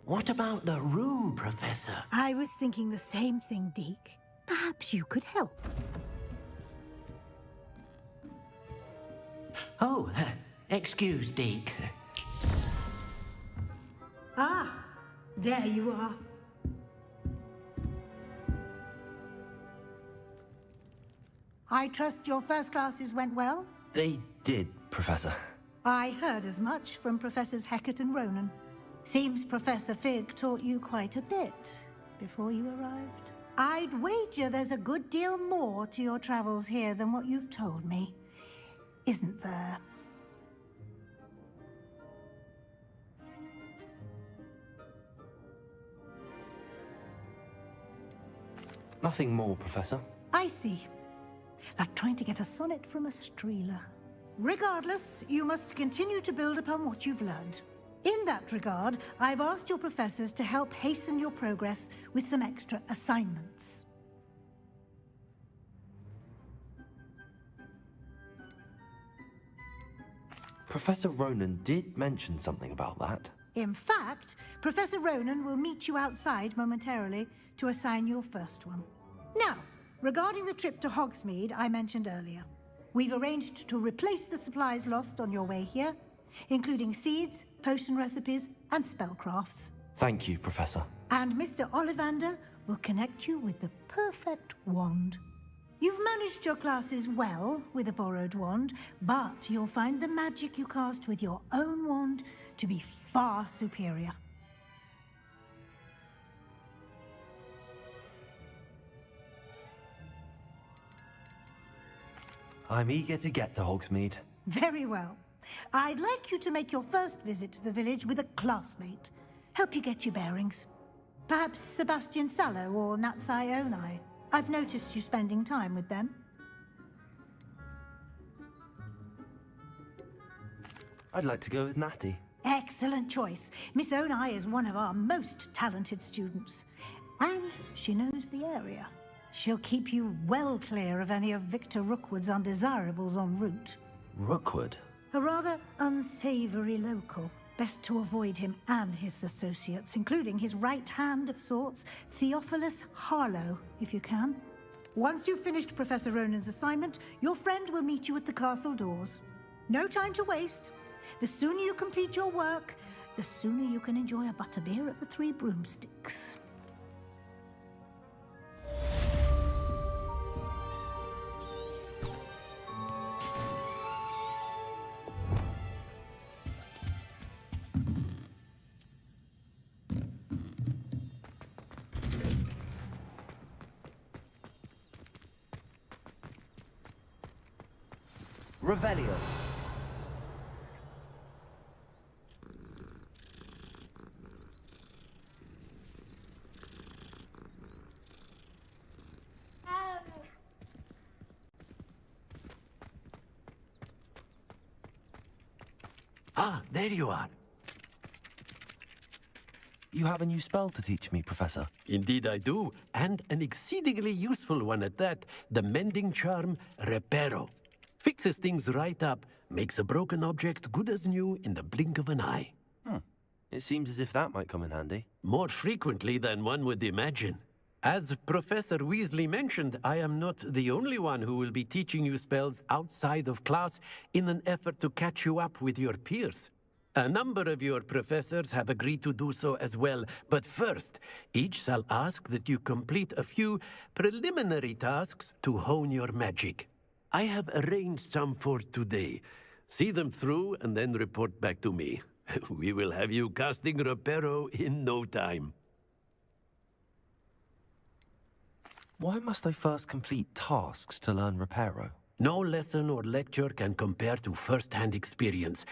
What about the room, Professor? I was thinking the same thing, Deke. Perhaps you could help. Oh, excuse, Deke. Ah, there you are. I trust your first classes went well? They did, Professor. I heard as much from Professors Hecat and Ronan. Seems Professor Fig taught you quite a bit before you arrived. I'd wager there's a good deal more to your travels here than what you've told me, isn't there? Nothing more, Professor. I see. Like trying to get a sonnet from a streeler. Regardless, you must continue to build upon what you've learned. In that regard, I've asked your professors to help hasten your progress with some extra assignments. Professor Ronan did mention something about that. In fact, Professor Ronan will meet you outside momentarily to assign your first one. Now, regarding the trip to Hogsmeade I mentioned earlier, we've arranged to replace the supplies lost on your way here, including seeds, potion recipes, and spellcrafts. Thank you, Professor. And Mr. Ollivander will connect you with the perfect wand. You've managed your classes well with a borrowed wand, but you'll find the magic you cast with your own wand to be far superior. I'm eager to get to Hogsmeade. Very well. I'd like you to make your first visit to the village with a classmate. Help you get your bearings. Perhaps Sebastian Sallow or Natsai Onai. I've noticed you spending time with them. I'd like to go with Natty. Excellent choice. Miss Onai is one of our most talented students. And she knows the area. She'll keep you well clear of any of Victor Rookwood's undesirables en route. Rookwood? A rather unsavory local. Best to avoid him and his associates, including his right hand of sorts, Theophilus Harlow, if you can. Once you've finished Professor Ronan's assignment, your friend will meet you at the castle doors. No time to waste. The sooner you complete your work, the sooner you can enjoy a butterbeer at the Three Broomsticks. Revelio. Ah, there you are. You have a new spell to teach me, Professor. Indeed I do, and an exceedingly useful one at that. The mending charm, Reparo. Fixes things right up, makes a broken object good as new in the blink of an eye. It seems as if that might come in handy. More frequently than one would imagine. As Professor Weasley mentioned, I am not the only one who will be teaching you spells outside of class in an effort to catch you up with your peers. A number of your professors have agreed to do so as well, but first, each shall ask that you complete a few preliminary tasks to hone your magic. I have arranged some for today. See them through and then report back to me. We will have you casting Reparo in no time. Why must I first complete tasks to learn Reparo? No lesson or lecture can compare to first-hand experience,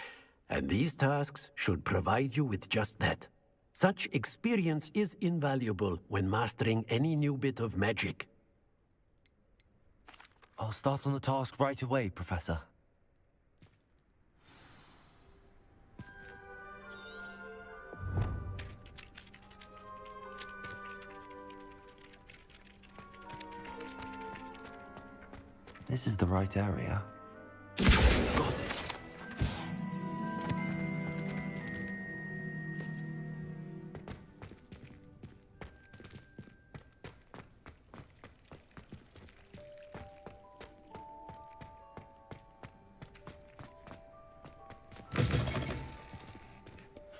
and these tasks should provide you with just that. Such experience is invaluable when mastering any new bit of magic. I'll start on the task right away, Professor. This is the right area. Got it.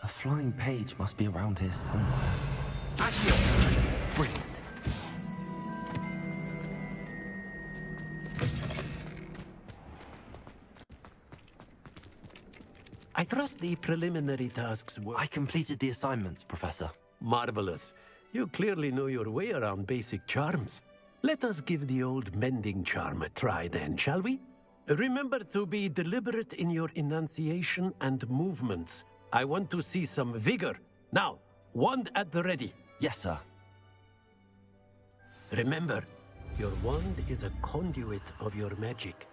A flying page must be around here somewhere. Brilliant. I trust the preliminary tasks were... I completed the assignments, Professor. Marvelous. You clearly know your way around basic charms. Let us give the old mending charm a try then, shall we? Remember to be deliberate in your enunciation and movements. I want to see some vigor. Now, wand at the ready. Yes, sir. Remember, your wand is a conduit of your magic.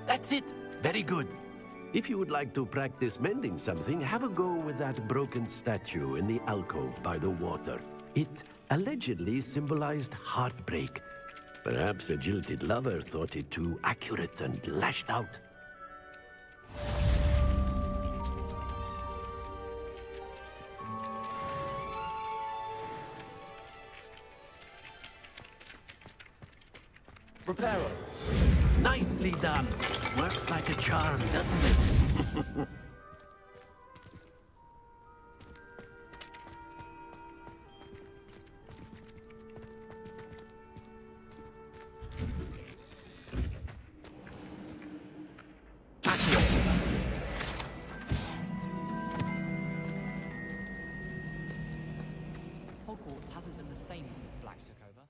That's it. Very good. If you would like to practice mending something, have a go with that broken statue in the alcove by the water. It allegedly symbolized heartbreak. Perhaps a jilted lover thought it too accurate and lashed out. Reparo. Nicely done. Works like a charm, doesn't it? Hogwarts hasn't been the same since Black took over.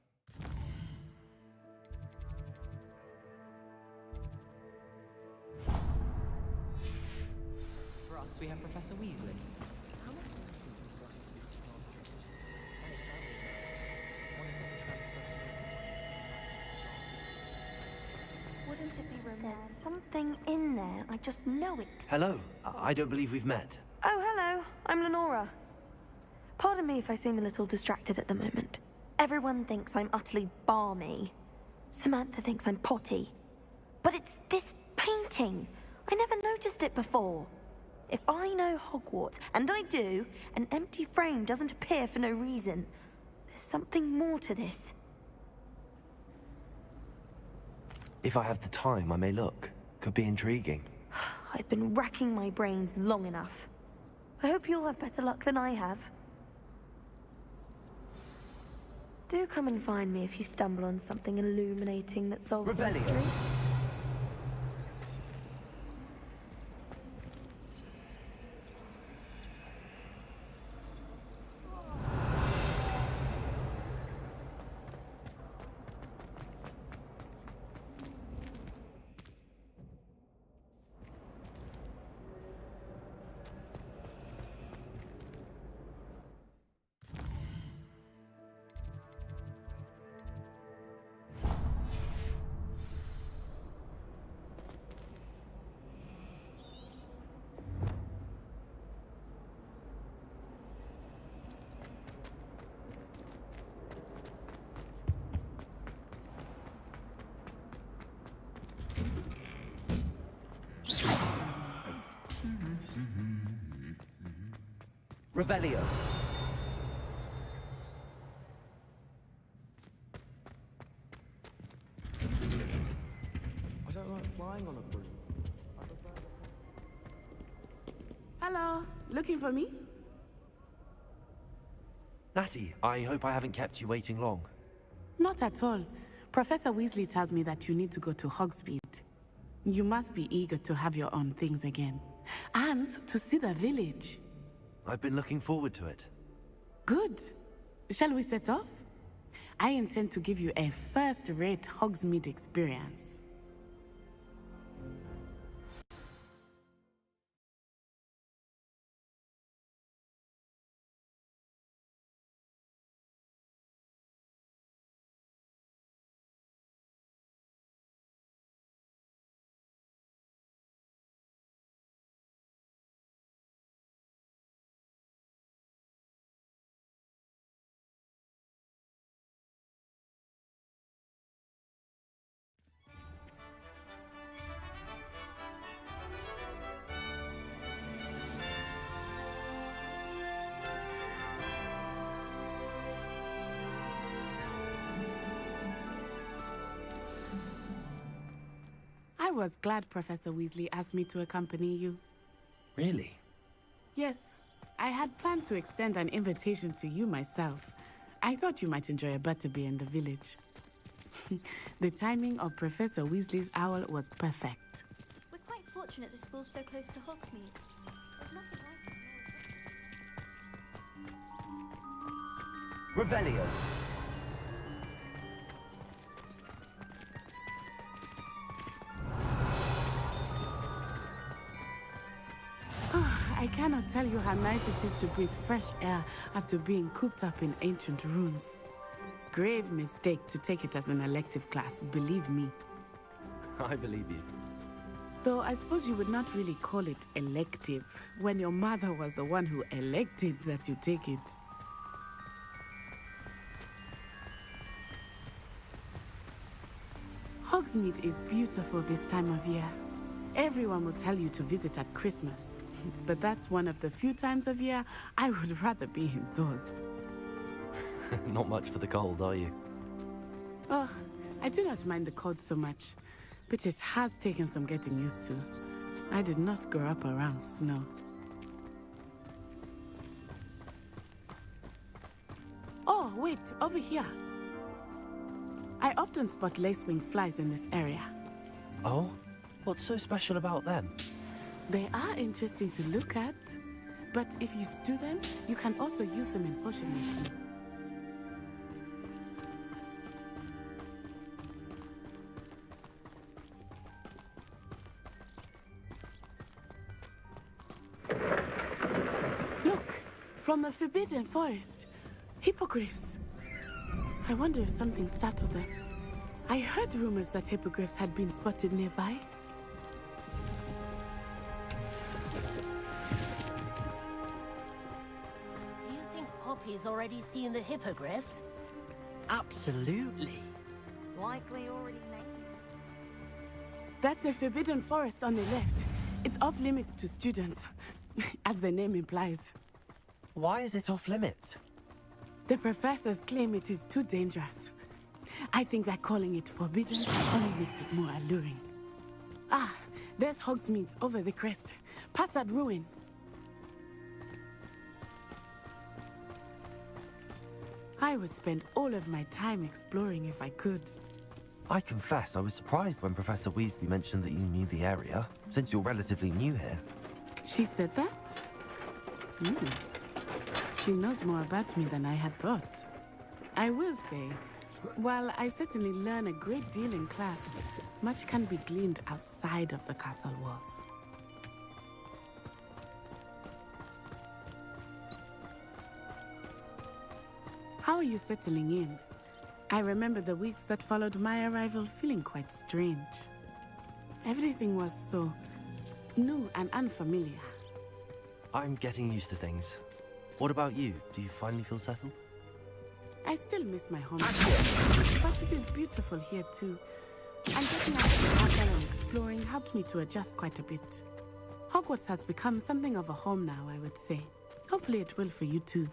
For us, we have Professor Weasley. Wouldn't it be romantic? There's something in there. I just know it. Hello. I don't believe we've met. Oh, hello. I'm Lenora. Pardon me if I seem a little distracted at the moment. Everyone thinks I'm utterly balmy. Samantha thinks I'm potty. But it's this painting. I never noticed it before. If I know Hogwarts, and I do, an empty frame doesn't appear for no reason. There's something more to this. If I have the time, I may look. Could be intriguing. I've been racking my brains long enough. I hope you'll have better luck than I have. Do come and find me if you stumble on something illuminating that solves the mystery. Revelio. I don't like flying on a broom. Hello, looking for me? Natty, I hope I haven't kept you waiting long. Not at all. Professor Weasley tells me that you need to go to Hogsmeade. You must be eager to have your own things again. And to see the village. I've been looking forward to it. Good. Shall we set off? I intend to give you a first-rate Hogsmeade experience. was glad Professor Weasley asked me to accompany you. Really? Yes, I had planned to extend an invitation to you myself. I thought you might enjoy a butterbeer in the village. The timing of Professor Weasley's owl was perfect. We're quite fortunate the school's so close to Hogsmeade. There's nothing like it. Revelio. I cannot tell you how nice it is to breathe fresh air after being cooped up in ancient ruins. Grave mistake to take it as an elective class, believe me. I believe you. Though I suppose you would not really call it elective when your mother was the one who elected that you take it. Hogsmeade is beautiful this time of year. Everyone will tell you to visit at Christmas, but that's one of the few times of year I would rather be indoors. Not much for the cold, are you? Oh, I do not mind the cold so much, but it has taken some getting used to. I did not grow up around snow. Oh, wait, over here. I often spot lacewing flies in this area. Oh? What's so special about them? They are interesting to look at, but if you stew them, you can also use them in potion making. Look, from the Forbidden Forest, hippogriffs. I wonder if something startled them. I heard rumors that hippogriffs had been spotted nearby. Do you think Poppy's already seen the hippogriffs? Absolutely. Likely already made. That's the Forbidden Forest on the left. It's off limits to students, as the name implies. Why is it off limits? The professors claim it is too dangerous. I think that calling it forbidden only makes it more alluring. Ah, there's Hogsmeade over the crest, past that ruin. I would spend all of my time exploring if I could. I confess I was surprised when Professor Weasley mentioned that you knew the area, since you're relatively new here. She said that? She knows more about me than I had thought. I will say, while I certainly learn a great deal in class, much can be gleaned outside of the castle walls. How are you settling in? I remember the weeks that followed my arrival feeling quite strange. Everything was so new and unfamiliar. I'm getting used to things. What about you? Do you finally feel settled? I still miss my home, but it is beautiful here too. And getting out of the castle and exploring helped me to adjust quite a bit. Hogwarts has become something of a home now, I would say. Hopefully it will for you too.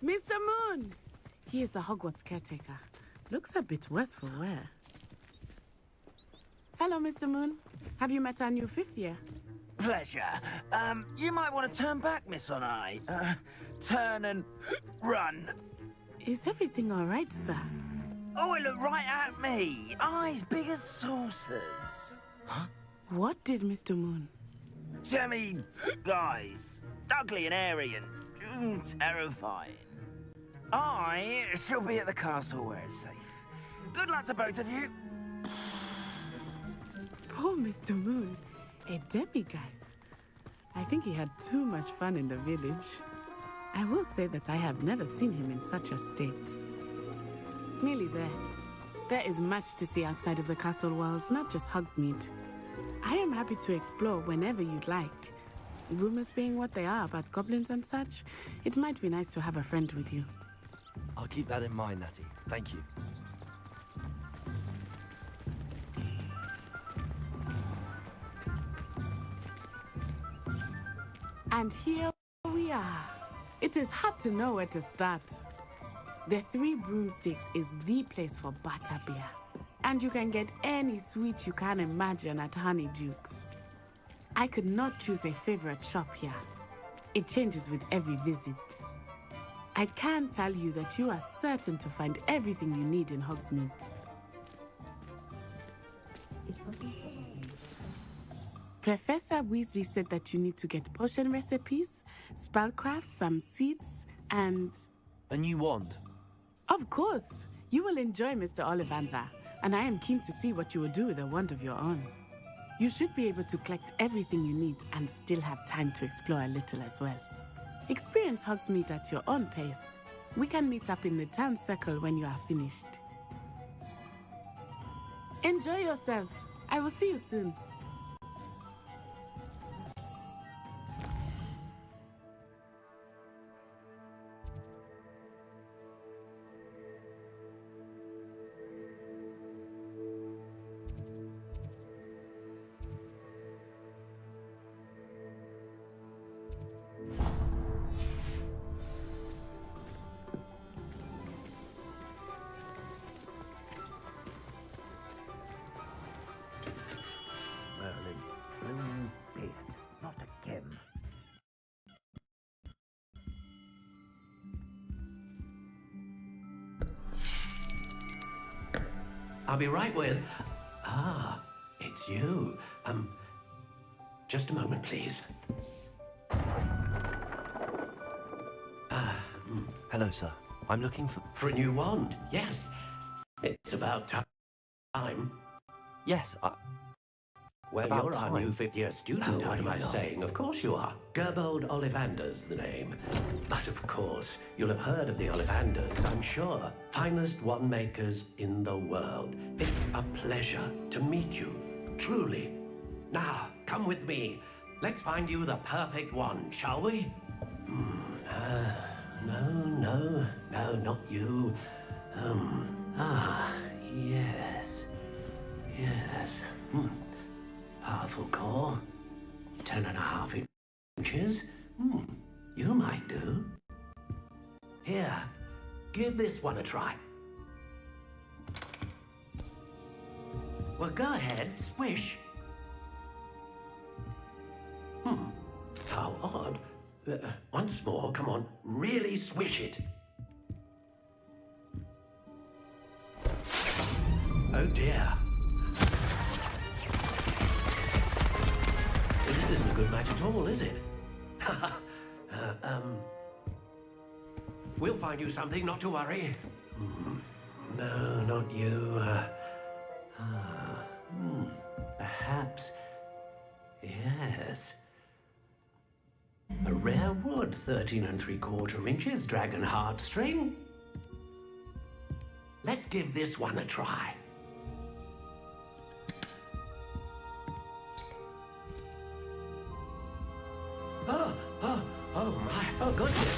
Mr. Moon! He is the Hogwarts caretaker. Looks a bit worse for wear. Hello, Mr. Moon. Have you met our new fifth year? Pleasure. You might want to turn back, Miss On Eye. Turn and run. Is everything all right, sir? Oh, it looked right at me. Eyes big as saucers. Huh? What did Mr. Moon? I mean, guys, ugly and airy and terrifying. I shall be at the castle where it's safe. Good luck to both of you. Poor Mr. Moon, a demiguise. I think he had too much fun in the village. I will say that I have never seen him in such a state. Nearly there. There is much to see outside of the castle walls, not just Hogsmeade. I am happy to explore whenever you'd like. Rumors being what they are about goblins and such, it might be nice to have a friend with you. I'll keep that in mind, Natty. Thank you. And here we are. It is hard to know where to start. The Three Broomsticks is the place for butterbeer. And you can get any sweet you can imagine at Honeydukes. I could not choose a favorite shop here. It changes with every visit. I can tell you that you are certain to find everything you need in Hogsmeade. Professor Weasley said that you need to get potion recipes, spellcrafts, some seeds, and... A new wand? Of course! You will enjoy Mr. Ollivander, and I am keen to see what you will do with a wand of your own. You should be able to collect everything you need and still have time to explore a little as well. Experience Hogsmeade at your own pace. We can meet up in the town circle when you are finished. Enjoy yourself. I will see you soon. Not again. I'll be right with... Ah, it's you. Just a moment, please. Hello, sir. I'm looking for... For a new wand, yes. It's about time. Yes, Well, about you're time. our new fifth-year student, Oh, what am I hang on. saying? Of course you are. Gerbold Ollivander's the name. But of course, you'll have heard of the Ollivanders, I'm sure. Finest wand makers in the world. It's a pleasure to meet you, truly. Now, come with me. Let's find you the perfect wand, shall we? No, not you. Yes. Powerful core. 10.5 inches. You might do. Here, give this one a try. Well, go ahead, swish. How odd. Once more, come on, really swish it. Oh dear. Well, this isn't a good match at all, is it? We'll find you something, not to worry. No, not you. Perhaps. Yes. A rare wood, 13 3/4 inches, dragon heartstring. Let's give this one a try. Oh my, oh goodness.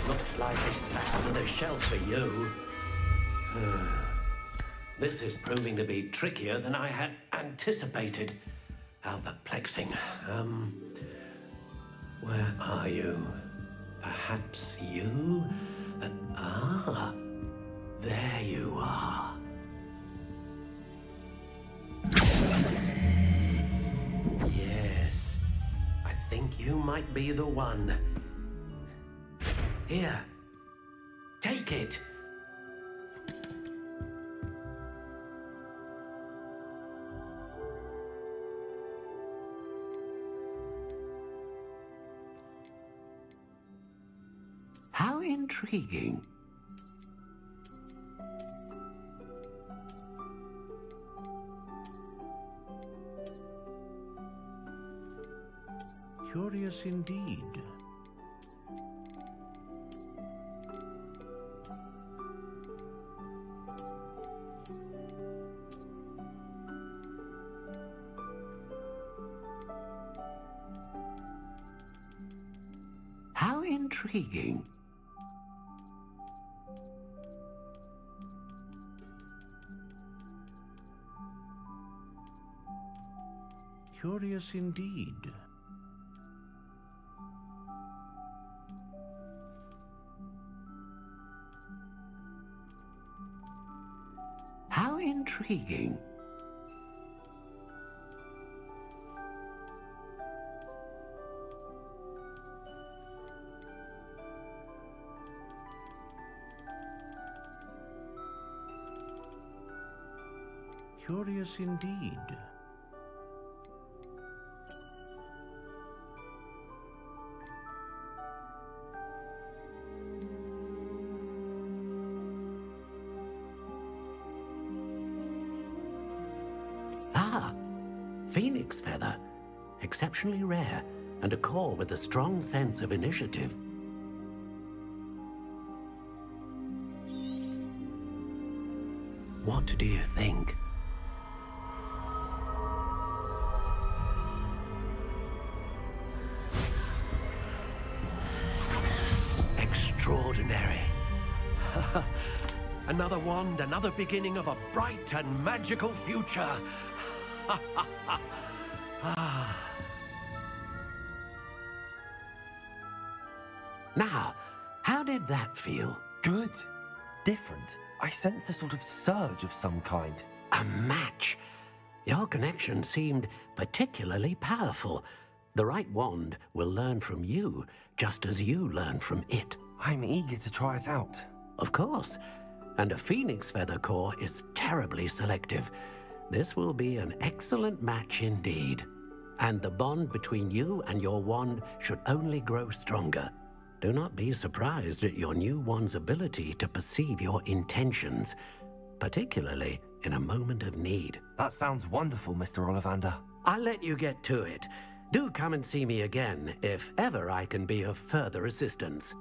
Looks like it's back under the shelf for you. This is proving to be trickier than I had anticipated. How perplexing. Where are you? Perhaps you? There you are. Yes, I think you might be the one. Here, take it. How intriguing. Curious indeed. How intriguing. Curious indeed. intriguing. Curious indeed. Ah, phoenix feather. Exceptionally rare, and a core with a strong sense of initiative. What do you think? Extraordinary. Another wand, another beginning of a bright and magical future. Now, how did that feel? Good. Different. I sensed a sort of surge of some kind. A match. Your connection seemed particularly powerful. The right wand will learn from you, just as you learn from it. I'm eager to try it out. Of course. And a phoenix feather core is terribly selective. This will be an excellent match indeed. And the bond between you and your wand should only grow stronger. Do not be surprised at your new wand's ability to perceive your intentions, particularly in a moment of need. That sounds wonderful, Mr. Ollivander. I'll let you get to it. Do come and see me again if ever I can be of further assistance.